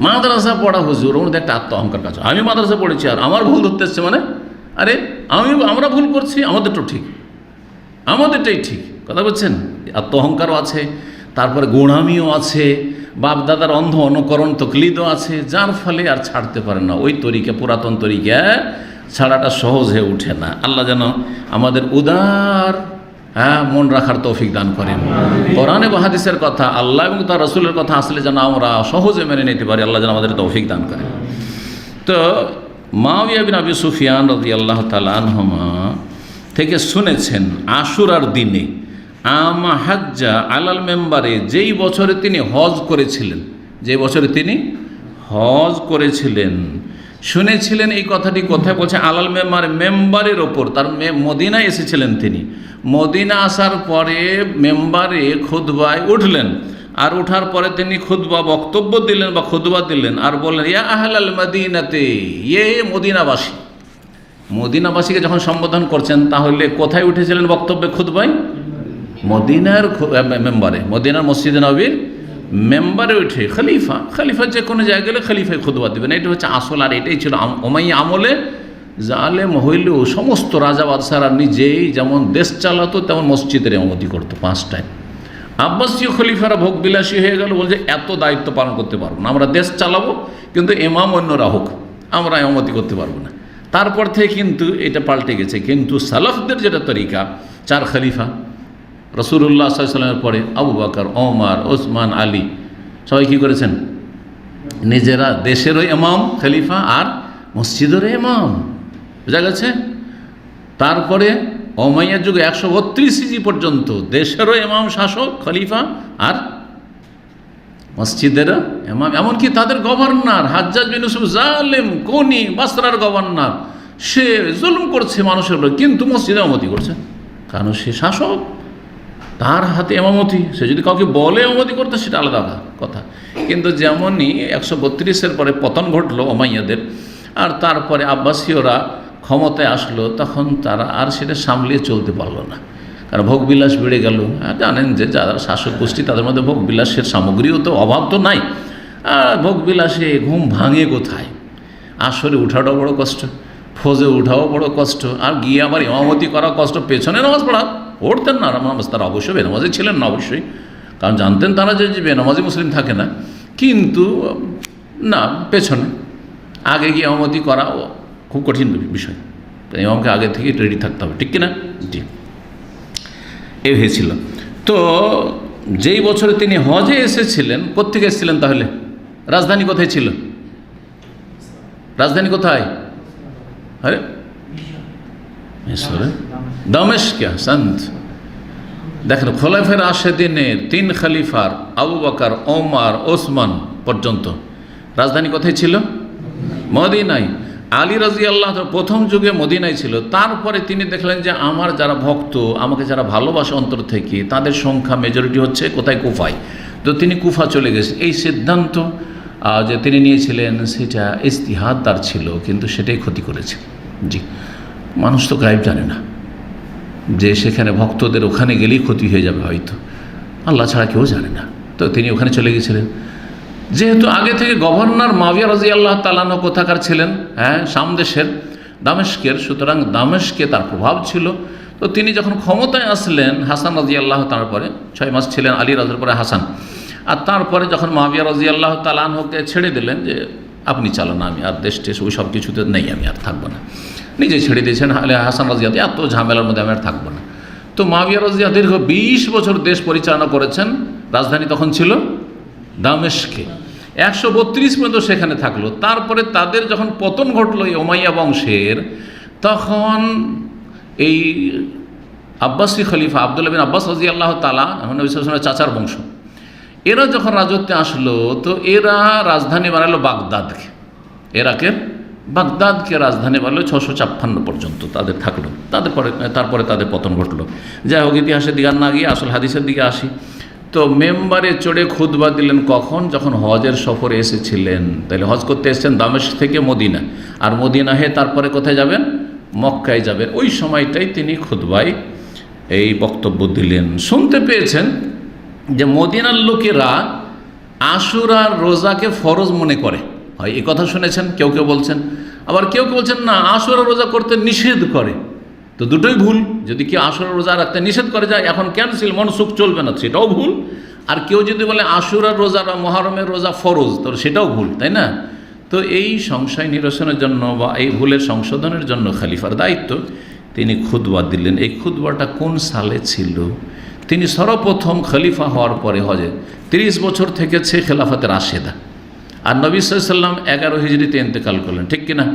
মাদ্রাসা পড়া হুজুর, ওর মধ্যে একটা আত্ম অহংকার কাজ। আমি মাদ্রাসা পড়েছি আর আমার ভুল ধরতে এসছে, মানে আরে আমরা ভুল করছি, আমাদেরটাও ঠিক, আমাদেরটাই ঠিক। কথা বলছেন? আত্ম অহংকারও আছে, তারপরে গোঁড়ামিও আছে, বাপ দাদার অন্ধ অনুকরণ তকলিদও আছে, যার ফলে আর ছাড়তে পারে না ওই তরিকা, পুরাতন তরিকা ছাড়াটা সহজ হয়ে ওঠে না। আল্লাহ যেন আমাদের উদার মন রাখার তৌফিক দান করেন। কোরআনে বা হাদিসের কথা, আল্লাহ এবং তার রাসূলের কথা আসলে যেন আমরা সহজে মেনে নিতে পারি, আল্লাহ যেন আমাদের তৌফিক দান করেন। তো মুআবিয়া বিন আবি সুফিয়ান রাদিয়াল্লাহু তাআলা আনহুমা থেকে শুনেছেন, আশুরার দিনে আমা হাজ্জা আলাল মেম্বারে, যেই বছরে তিনি হজ করেছিলেন, শুনেছিলেন এই কথাটি কোথায় বলছে? আলাল মেম্বার, মেম্বারের ওপর। তার মদিনায় এসেছিলেন তিনি। মদিনা আসার পরে মেম্বারে খুতবায় উঠলেন, আর ওঠার পরে তিনি খুতবা বক্তব্য দিলেন বা খুতবা দিলেন, আর বললেন ইয়া আহলাল মদিনাতে, ইয়ে মদিনাবাসী। মদিনাবাসীকে যখন সম্বোধন করছেন, তাহলে কোথায় উঠেছিলেন বক্তব্যে, খুতবায়? মদিনার মেম্বারে, মদিনার মসজিদে নববীর মেম্বারে উঠে খলিফা যে কোনো জায়গায় গেলে খলিফায় খুতবা দেবেন। এটা হচ্ছে আসল। আর এটাই ছিল ওমাইয়া আমলে। জালেম হইলেও সমস্ত রাজা বাদশারা নিজেই যেমন দেশ চালাতো, তেমন মসজিদের ইমামতি করতো 5টায়। আব্বাসীয় খলিফারা ভোগবিলাসী হয়ে গেল, বলছে এত দায়িত্ব পালন করতে পারবো না, আমরা দেশ চালাবো কিন্তু ইমাম অন্যরা হোক, আমরা ইমামতি করতে পারবো না। তারপর থেকে কিন্তু এটা পাল্টে গেছে। কিন্তু সালাফদের যেটা তরিকা, 4 খলিফা রাসূলুল্লাহ সাল্লাল্লাহু আলাইহি ওয়াসাল্লামের পরে আবু বকর, ওমর, ওসমান, আলী সবাই কী করেছেন? নিজেরা দেশেরও ইমাম খলিফা আর মসজিদেরও ইমাম। বুঝা গেছে? তারপরে উমাইয়ার যুগে 132 হিজরি পর্যন্ত দেশেরও ইমাম, শাসক, খলিফা আর মসজিদেরও ইমাম। এমনকি তাদের গভর্নর হাজ্জাজ বিন ইউসুফ জালেম, কোনি, বাসরার গভর্নর, সে জুলুম করছে মানুষের উপর, কিন্তু মসজিদে ইমামতি করছে, কারণ সে শাসক, তার হাতে ইমামতি। সে যদি কাউকে বলে ইমামতি করতে, সেটা আলাদা কথা। কিন্তু যেমনই 132-এর পরে পতন ঘটলো উমাইয়াদের, আর তারপরে আব্বাসীয়রা ক্ষমতায় আসলো, তখন তারা আর সেটা সামলিয়ে চলতে পারলো না, কারণ ভোগবিলাস বেড়ে গেল। জানেন যে যারা শাসক গোষ্ঠী, তাদের মধ্যে ভোগবিলাসের সামগ্রীও তো অভাব তো নাই। আর ভোগবিলাসে ঘুম ভাঙে কোথায়? আসরে উঠাটাও বড় কষ্ট, ফজে উঠাও বড় কষ্ট, আর গিয়ে আবার ইমামতি করা কষ্ট। পেছনে নামাজ পড়া পড়তেন না নামাজ, তারা অবশ্যই বেনামাজি ছিলেন না, অবশ্যই, কারণ জানতেন তারা যে বেনামাজি মুসলিম থাকে না। কিন্তু না, পেছনে আগে গিয়ে ইমামতি করা খুব কঠিন বিষয়। ইমামকে আগে থেকে রেডি থাকতে হবে, ঠিক কিনা? জি, এ হয়েছিল। তো যেই বছরে তিনি হজে এসেছিলেন, কোত্থেকে এসেছিলেন তাহলে? রাজধানী কোথায় ছিল? রাজধানী কোথায়? আরে মিশরে, দামেস্কে। হাসান্ত। দেখেন, খোলাফায়ে রাশেদিনের 3 খলিফার আবু বকর, ওমর, ওসমান পর্যন্ত রাজধানী কোথায় ছিল? মদিনায়। আলী রাদিয়াল্লাহু আনহু প্রথম যুগে মদিনায় ছিল। তারপরে তিনি দেখলেন যে আমার যারা ভক্ত, আমাকে যারা ভালোবাসে অন্তর থেকে, তাদের সংখ্যা মেজরিটি হচ্ছে কোথায়? কুফায়। তো তিনি কুফা চলে গেছেন। এই সিদ্ধান্ত যে তিনি নিয়েছিলেন, সেটা ইজতিহাদ তার ছিল, কিন্তু সেটাই ক্ষতি করেছে। জি, মানুষ তো গায়েব জানে না যে সেখানে ভক্তদের ওখানে গেলেই ক্ষতি হয়ে যাবে, হয়তো আল্লাহ ছাড়া কেউ জানে না। তো তিনি ওখানে চলে গেছিলেন। যেহেতু আগে থেকে গভর্নর মুআবিয়া রাদিয়াল্লাহু তাআলা আনহু কোথাকার ছিলেন? শাম দেশের, দামেস্কের, সুতরাং দামেস্কে তার প্রভাব ছিল। তো তিনি যখন ক্ষমতায় আসলেন, হাসান রাদিয়াল্লাহু তাআলার পরে 6 মাস ছিলেন, আলী রাদিয়াল্লাহু পরে হাসান, আর তারপরে যখন মুআবিয়া রাদিয়াল্লাহু তাআলা আনহুকে ছেড়ে দিলেন যে আপনি চালান, আমি আর দেশ টেশ ওই সব কিছুতে নেই, আমি আর থাকবো না, নিজে ছেড়ে দিয়েছেন হাসান রাদিয়াল্লাহু, এত ঝামেলার মধ্যে আমি আর থাকবো না। তো মুআবিয়া রাদিয়াল্লাহু দীর্ঘ 20 বছর দেশ পরিচালনা করেছেন। রাজধানী তখন ছিল দামেস্কে। 132 পর্যন্ত সেখানে থাকলো। তারপরে তাদের যখন পতন ঘটলো এই উমাইয়া বংশের, তখন এই আব্বাসী খলিফা আব্দুল্লাহ বিন আব্বাস রাদিয়াল্লাহু তাআলা, নবী সাল্লাল্লাহু আলাইহি চাচার বংশ, এরা যখন রাজত্বে আসলো, তো এরা রাজধানী বানালো বাগদাদকে। এরাকের বাগদাদকে রাজধানী বানালো 656 পর্যন্ত তাদের থাকলো। তারপরে তাদের পতন ঘটলো। যাই হোক, ইতিহাসের দিকে আর না গিয়ে আসল হাদিসের দিকে আসি। তো মেম্বারে চড়ে খুতবা দিলেন কখন? যখন হজের সফরে এসেছিলেন। তাহলে হজ করতে এসেছেন দামেস্ক থেকে মদিনা, আর মদিনা হয়ে তারপরে কোথায় যাবেন? মক্কায় যাবেন। ওই সময়টাই তিনি খুতবায় এই বক্তব্য দিলেন। শুনতে পেয়েছেন যে মদিনার লোকেরা আশুরার রোজাকে ফরজ মনে করে, হয় এই কথা শুনেছেন। কেউ কেউ বলছেন, আবার কেউ কেউ বলছেন না, আশুরার রোজা করতে নিষেধ করে। তো দুটোই ভুল। যদি কেউ আশুরার রোজা রাখতে নিষেধ করে যায়, এখন ক্যান্সেল, মনসুখ চলবে না, সেটাও ভুল। আর কেউ যদি বলে আশুরার রোজা বা মুহররমের রোজা ফরজ, তো সেটাও ভুল, তাই না? তো এই সংশয় নিরসনের জন্য বা এই ভুলের সংশোধনের জন্য খলিফার দায়িত্ব, তিনি খুতবা দিলেন। এই খুতবাটা কোন সালে ছিল? তিনি সর্বপ্রথম খলিফা হওয়ার পরে হজে 30 বছর থেকেছে খেলাফতে রাশেদা, আর নবী সাল্লাল্লাহু আলাইহি ওয়াসাল্লাম 11 হিজরিতে ইন্তেকাল করলেন, ঠিক কিনা?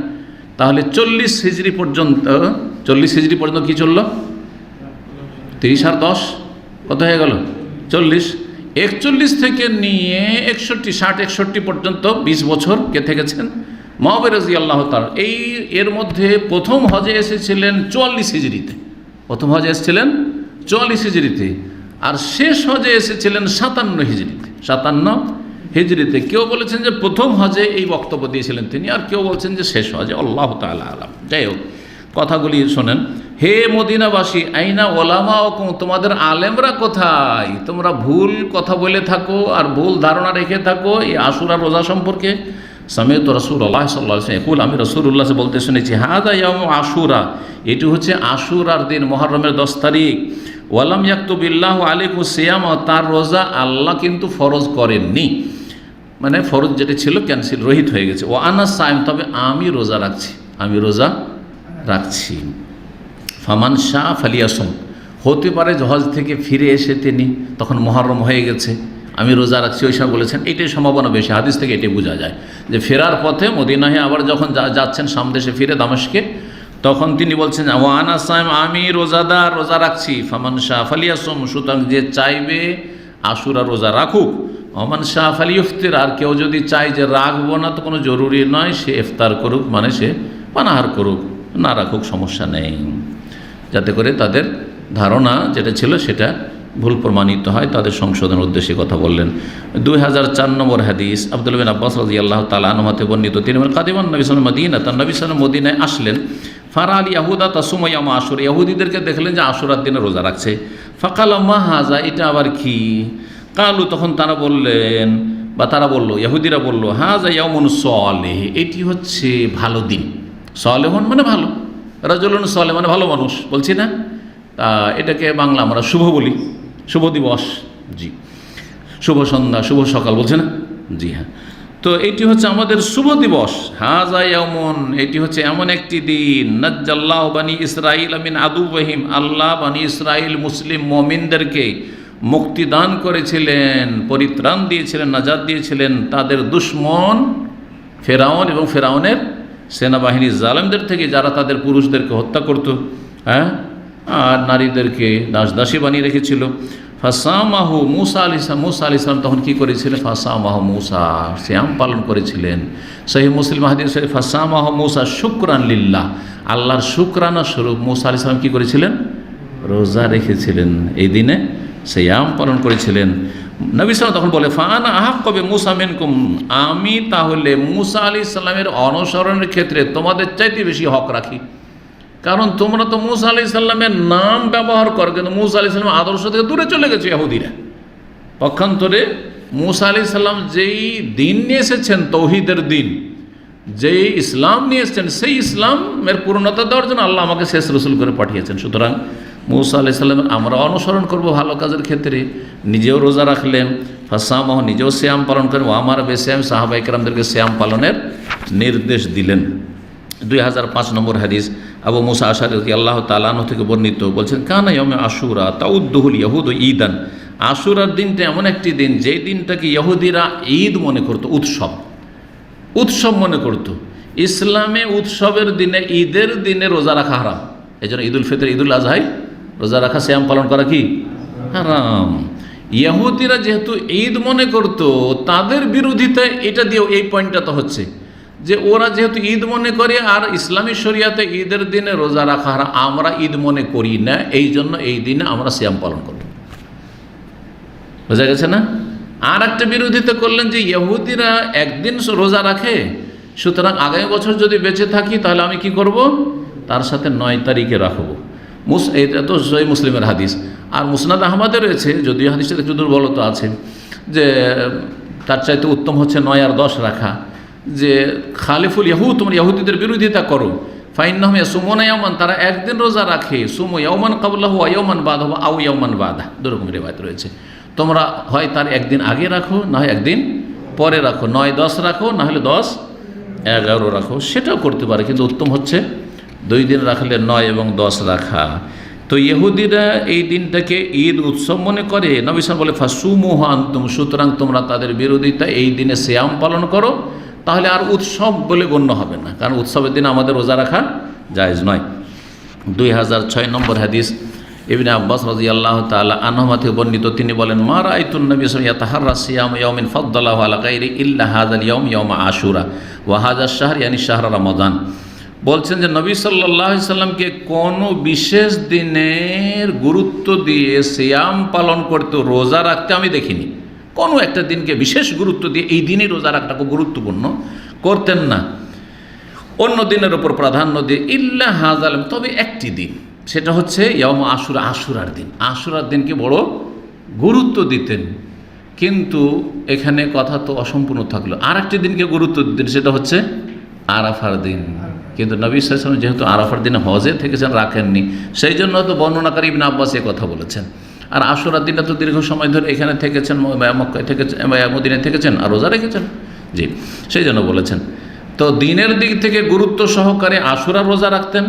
তাহলে 40 হিজরি পর্যন্ত কি চলল? 30 আর 10 কত হয়ে গেল? 40। 41 থেকে নিয়ে 61 পর্যন্ত 20 বছর কে থেকেছেন? মুআবিয়া রাদিয়াল্লাহু তাআলা এর মধ্যে প্রথম হজে এসেছিলেন 44 হিজরিতে, প্রথম হজে এসেছিলেন 44 হিজরিতে, আর শেষ হজে এসেছিলেন 57 হিজরিতে, 57 হিজরিতে। কেউ বলেছেন যে প্রথম হজে এই বক্তব্য দিয়েছিলেন তিনি, আর কেউ বলছেন যে শেষ হজে, আল্লাহু তাআলা আলাম। যাই হোক, কথাগুলি শোনেন। হে মদিনাবাসী, আইনা ওলামাউকুম, তোমাদের আলেমরা কোথায়? তোমরা ভুল কথা বলে থাকো আর ভুল ধারণা রেখে থাকো এই আশুরা রোজা সম্পর্কে। সামিয়তু রাসূলুল্লাহ সাল্লাল্লাহু আলাইহি ওয়াসাল্লাম ইয়াকুল, আমি রাসূলুল্লাহ বলতে শুনেছি, হাযা ইয়াউমু আশুরা, এটি হচ্ছে আশুরার দিন, মুহররমের 10 তারিখ। ওয়ালাম ইয়াকতুবিল্লাহু আলাইকুম সিয়াম, তার রোজা আল্লাহ কিন্তু ফরজ করেননি, মানে ফরজ যেটা ছিল ক্যান্সেল, রহিত হয়ে গেছে। ও আনা সাইম, তবে আমি রোজা রাখছি, আমি রোজা রাখছি। ফামান শাহ ফালিয়াসুম, হতে পারে হজ থেকে ফিরে এসে তিনি তখন মুহররম হয়ে গেছে, আমি রোজা রাখছি, ওই সময় বলেছেন। এটাই সম্ভাবনা বেশি, হাদিস থেকে এটাই বোঝা যায় যে ফেরার পথে মদিনায় আবার যখন যাচ্ছেন সামদেশে ফিরে দামেস্কে, তখন তিনি বলছেন ও আনা সাইম, আমি রোজাদার, রোজা রাখছি। ফামান শাহ ফালিয়াসুম, সুতরাং যে চাইবে আশুরা রোজা রাখুক। ওমান শাহ ফালিইফতির, আর কেউ যদি চায় যে রাখবো না, তো কোনো জরুরি নয়, সে ইফতার করুক, মানে সে পানাহার করুক, না রাখুক, সমস্যা নেই, যাতে করে তাদের ধারণা যেটা ছিল সেটা ভুল প্রমাণিত হয়, তাদের সংশোধনের উদ্দেশ্যে কথা বললেন। 2004 নম্বর হাদিস, আব্দুল্লাহ বিন আব্বাস রাদিয়াল্লাহু তাআলা আনহু হতে বর্ণিত, তিনি বলেন কাদিমান নবী সাল্লাল্লাহু আলাইহি ওয়াসাল্লাম মদিনা, নবী সাল্লাল্লাহু মদিনায় আসলেন। ফারাল ইয়াহুদা তাসুমু ইয়াউম আশুরা, ইহুদিদেরকে দেখলেন যে আশুরার দিনে রোজা রাখছে। ফাকালা মা হাযা, এটা আবার কি? কালু, তখন তারা বললেন, বা তারা বলল, ইহুদিরা বলল, হাযা ইয়াউমুন সালেহ, এটি হচ্ছে ভালো দিন। সালেহুন মানে ভালো, রাজুলুন সালেহ মানে ভালো মানুষ, বলছি না? এটাকে বাংলা আমরা শুভ বলি, শুভ দিবস, জি, শুভ সন্ধ্যা, শুভ সকাল, বলছে না? জি হ্যাঁ। তো এটি হচ্ছে আমাদের শুভ দিবস। হাযা ইয়াউমুন, এটি হচ্ছে এমন একটি দিন, নাজ্জাল্লাহু বানি ইসরাঈল মিন আদুওয়িহিম, আল্লাহ বানি ইসরাঈল মুসলিম মুমিনদেরকে মুক্তি দান করেছিলেন, পরিত্রাণ দিয়েছিলেন, নাজাত দিয়েছিলেন তাদের দুশমন ফেরাউন এবং ফেরাউনের সেনাবাহিনী জালেমদের থেকে, যারা তাদের পুরুষদেরকে হত্যা করত, হ্যাঁ, আর নারীদেরকে দাসদাসী বানিয়ে রেখেছিল। ফাসামাহু মুসা আলাইহিস সালাম তখন কী করেছিলেন? ফাসামাহু মুসা, সিয়াম পালন করেছিলেন। সহিহ মুসলিম হাদিস, ফাসামাহু মুসা শুকরান লিল্লাহ, আল্লাহর শুকরানা স্বরূপ মুসা আলাইহিস সালাম কী করেছিলেন? রোজা রেখেছিলেন, এই দিনে সিয়াম পালন করেছিলেন। নবী সাল্লাল্লাহু তখন বলে, ফাআনা আহাক্কু বিমূসা মিনকুম, আমি তাহলে মুসা আলাইহিস সালামের অনুসরণের ক্ষেত্রে তোমাদের চাইতে বেশি হক রাখি, কারণ তোমরা তো মুসা আলাইহিস সালামের নাম ব্যবহার করো, কিন্তু মুসা আলাইহিস সালামের আদর্শ থেকে দূরে চলে গেছে ইহুদিরা। পক্ষান্তরে মুসা আলাইহিস সালাম যেই দিন নিয়ে এসেছেন, তৌহিদের দিন, যেই ইসলাম নিয়ে এসেছেন, সেই ইসলামের পূর্ণতা দেওয়ার জন্য আল্লাহ আমাকে শেষ রসুল করে পাঠিয়েছেন। সুতরাং মুসা আলাইহিস সালামের আমরা অনুসরণ করব ভালো কাজের ক্ষেত্রে। নিজেও রোজা রাখলেন, ফাসামাহ, নিজেও সিয়াম পালন করেন, ও আমার বেশিয়াম, সাহাবায়ে কেরামদেরকে সিয়াম পালনের নির্দেশ দিলেন। 2005 নম্বর হাদিস, আবু মুসা আশআরী রাদিয়াল্লাহু তাআলা আনহু থেকে বর্ণিত, বলছেন কানা ইয়াউমে আশুরা তাউদ্দুহুল ইয়াহুদ ঈদান, আশুরার দিনটা এমন একটি দিন যেই দিনটাকে ইহুদিরা ঈদ মনে করত, উৎসব মনে করত। ইসলামে উৎসবের দিনে, ঈদের দিনে রোজা রাখা হারাম। এই জন্য ঈদুল ফিতর, ঈদুল আজহায় রোজা রাখা, সিয়াম পালন করা কি হারাম। ইহুদিরা যেহেতু ঈদ মনে করত, তাদের বিরোধিতা এটা দিয়েও এই পয়েন্টটা তো হচ্ছে যে ওরা যেহেতু ঈদ মনে করে, আর ইসলামী শরিয়াতে ঈদের দিনে রোজা রাখা হারাম, আমরা ঈদ মনে করি না, এই জন্য এই দিনে আমরা সিয়াম পালন করব। বোঝা গেছে না? আর একটা বিরোধিতা করলেন যে ইহুদিরা একদিন রোজা রাখে, সুতরাং আগামী বছর যদি বেঁচে থাকি তাহলে আমি কি করব? তার সাথে 9 তারিখে রাখবো। এটা তো সহিহ মুসলিমের হাদিস। আর মুসনাদ আহমদে রয়েছে, যদিও হাদিসটা একটু দুর্বলতা আছে, যে তার চাইতে উত্তম হচ্ছে 9 আর 10 রাখা, যে খালিফুল ইয়াহুদ, তোমরা ইহুদিদের বিরোধিতা করো, ফাইন্নাহুম ইয়াসুমুনা ইয়াওমান, তারা একদিন রোজা রাখে, সুমু ইয়াওমান ক্বাবলাহু ওয়া ইয়াওমান বাদাহু আও ইয়াওমান বাদা, দুরকম রিওয়ায়াত রয়েছে। তোমরা হয় তার একদিন আগে রাখো, না হয় একদিন পরে রাখো, 9-10 রাখো, না হলে 10-11 রাখো, সেটাও করতে পারে, কিন্তু উত্তম হচ্ছে 2 দিন রাখলে 9 এবং 10 রাখা। তো ইহুদিরা এই দিনটাকে ঈদ উৎসব মনে করে। নবী সাল্লাল্লাহু বলে ফাসুমুহু আনতুম, সুতরাং তোমরা তাদের বিরোধিতা, এই দিনে সিয়াম পালন করো, তাহলে আর উৎসব বলে গণ্য হবে না, কারণ উৎসবের দিন আমাদের রোজা রাখা জায়েজ নয়। 2006 নম্বর হাদিস, ইবনে আব্বাস রাদিয়াল্লাহু তাআলা আনহুমা থেকে বর্ণিত, তিনি বলেন, মা রাআইতুন নবী সাল্লাল্লাহু আলাইহি ওয়াসাল্লাম ইয়াতাহাররা সিয়াম ইয়াউমিন ফাদ্দালাহু আলা গায়রি ইল্লা হাযাল ইয়াউম ইয়াউম আশুরা ওয়া হাযা আশ-শাহর ইয়ানি শাহর রমাদান। বলছেন যে নবী সাল্লাল্লাহু আলাইহি ওয়াসাল্লামকে কোনো বিশেষ দিনের গুরুত্ব দিয়ে সিয়াম পালন করতে, রোজা রাখতে আমি দেখিনি। কোনো একটা দিনকে বিশেষ গুরুত্ব দিয়ে এই দিনই রোজা রাখাটা খুব গুরুত্বপূর্ণ করতেন না, অন্য দিনের উপর প্রাধান্য দিয়ে ইল্লা হাযাল, তবে একটি দিন, সেটা হচ্ছে ইয়াউম আশুরা, আশুরার দিন। আশুরার দিনকে বড় গুরুত্ব দিতেন। কিন্তু এখানে কথা তো অসম্পূর্ণ থাকলো, আর একটি দিনকে গুরুত্ব দিতেন, সেটা হচ্ছে আরাফার দিন। কিন্তু নবী সাল্লাল্লাহু আলাইহি ওয়াসাল্লাম যেহেতু আরাফার দিনে হজে থেকেছেন, রাখেননি, সেই জন্য তো বর্ণনাকারী ইবনে আব্বাস এ কথা বলেছেন। আর আশুরার দিনটা তো দীর্ঘ সময় ধরে এখানে থেকেছেন, মক্কায় থেকেছেন, মদিনায় থেকেছেন, আর রোজা রেখেছেন, জি, সেই জন্য বলেছেন। তো দিনের দিক থেকে গুরুত্ব সহকারে আশুরা রোজা রাখতেন,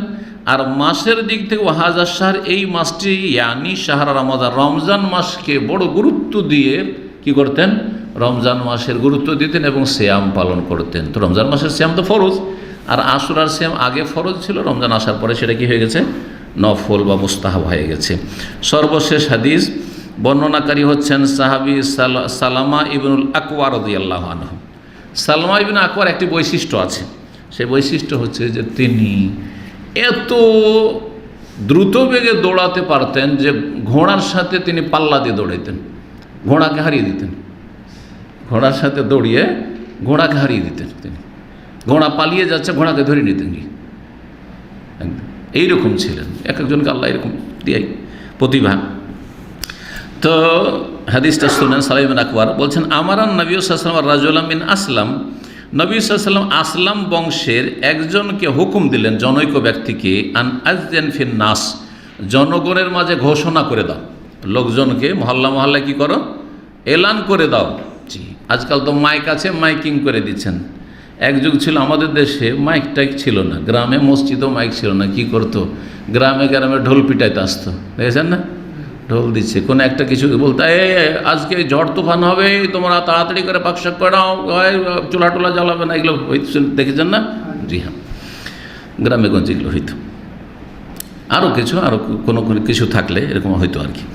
আর মাসের দিক থেকে ওয়াহাজা শাহর, এই মাসটি ইয়ানি শাহর রমাদান, রমজান মাসকে বড় গুরুত্ব দিয়ে কি করতেন, রমজান মাসের গুরুত্ব দিতেন এবং সিয়াম পালন করতেন। তো রমজান মাসের সিয়াম তো ফরজ, আর আশুরার সিয়াম আগে ফরজ ছিল, রমজান আসার পরে সেটা কি হয়ে গেছে, নফল বা মুস্তাহাব হয়ে গেছে। সর্বশেষ হাদিস বর্ণনাকারী হচ্ছেন সাহাবী সালামা ইবনুল আকওয়া রাদিয়াল্লাহু আনহু। সালামা ইবনে আকওয়ার একটি বৈশিষ্ট্য আছে, সেই বৈশিষ্ট্য হচ্ছে যে তিনি এত দ্রুত বেগে দৌড়াতে পারতেন যে ঘোড়ার সাথে তিনি পাল্লা দিয়ে দৌড়াইতেন, ঘোড়াকে হারিয়ে দিতেন, ঘোড়ার সাথে দৌড়িয়ে ঘোড়াকে হারিয়ে দিতেন তিনি। ঘোড়া পালিয়ে যাচ্ছে, ঘোড়াকে ধরে নিতেন কি, এইরকম ছিলেন। এক একজনকে আল্লাহ এরকম দিয়াই প্রতিভা। তো হাদিসটা শুনেন, সালামা ইবনে আকওয়া বলছেন, আমারান নবী সাল্লাল্লাহু আলাইহি ওয়াসাল্লাম রাজুলাম মিন আসলাম, নবী সাল্লাল্লাহু আলাইহি ওয়াসাল্লাম আসলাম বংশের একজনকে হুকুম দিলেন, জনৈক ব্যক্তিকে, আন আযযান ফিন নাস, জনগণের মাঝে ঘোষণা করে দাও, লোকজনকে মহল্লা মহল্লায় কি করো, এলান করে দাও। জি, আজকাল তো মাইক আছে, মাইকিং করে দিচ্ছেন। এক যুগ ছিল আমাদের দেশে মাইক টাইক ছিল না, গ্রামে মসজিদও মাইক ছিল না, কি করতো, গ্রামে গ্রামে ঢোল পিটাইতে আসতো, দেখেছেন না, ঢোল দিচ্ছে, কোনো একটা কিছু বলতে, আজকে ঝড় তুফান হবে, তোমরা তাড়াতাড়ি করে পাকশাক করাও, চুলা টোলা জ্বালাবে না, এগুলো দেখেছেন না? জি হ্যাঁ, গ্রামে গঞ্জে এগুলো হইতো। আরও কোনো কিছু থাকলে এরকম হইতো আর কি।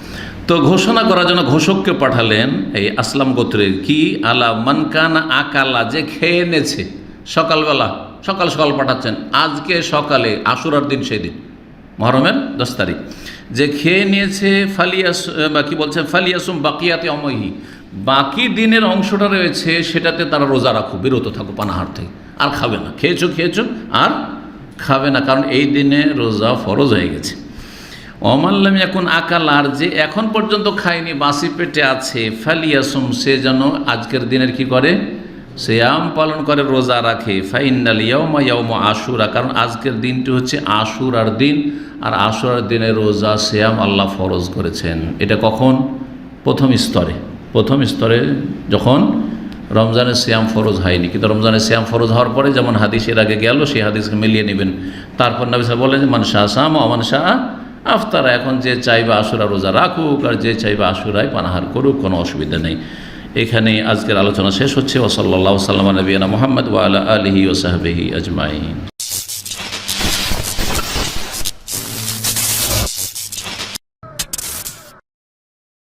তো ঘোষণা করার জন্য ঘোষককে পাঠালেন এই আসলাম গোত্রের, কি আলা মানকানা আকালা, যে খেয়ে এনেছে, সকালবেলা সকাল সকাল পাঠাচ্ছেন, আজকে সকালে আশুরার দিন, সেই দিন মহরমের 10 তারিখ, যে খেয়ে নিয়েছে, ফালিয়াস বা কি বলছে, ফালিয়াসুম বাকিয়াতে অমহি, বাকি দিনের অংশটা রয়েছে সেটাতে তারা রোজা রাখো, বিরত থাকো পানাহার থেকে, আর খাবে না, খেয়েছো আর খাবে না, কারণ এই দিনে রোজা ফরজ হয়ে গেছে। অমাল্লাম এখন আকাল, আর যে এখন পর্যন্ত খায়নি, বাসি পেটে আছে, ফালিয়াসুম, সে যেন আজকের দিনের কি করে, সিয়াম পালন করে, রোজা রাখে। ফাইনাল ইয়াউমা ইয়াউমু আশুরা, কারণ আজকের দিনটি হচ্ছে আশুরার দিন, আর আশুরার দিনে রোজা সিয়াম আল্লাহ ফরজ করেছেন। এটা কখন? প্রথম স্তরে যখন রমজানের সিয়াম ফরজ হয়নি, কিন্তু রমজানের সিয়াম ফরজ হওয়ার পরে যেমন হাদিসের আগে গেল, সেই হাদিসকে মিলিয়ে নেবেন। তারপর নবী সাল্লাল্লাহু আলাইহি ওয়াসাল্লাম বললেন যে মান শাআ সামা ওয়া মান শাআ আফতারা, এখন যে চাইবে আশুরা রোজা রাখুক, আর যে চাইবে আশুরায় পানাহার করুক, কোনো অসুবিধা নেই। এখানে আজকের আলোচনা শেষ হচ্ছে। ওয়া সাল্লাল্লাহু আলা নবিয়িনা মুহাম্মদ ওয়া আলা আলিহি ওয়া সাহবিহি আজমাইন।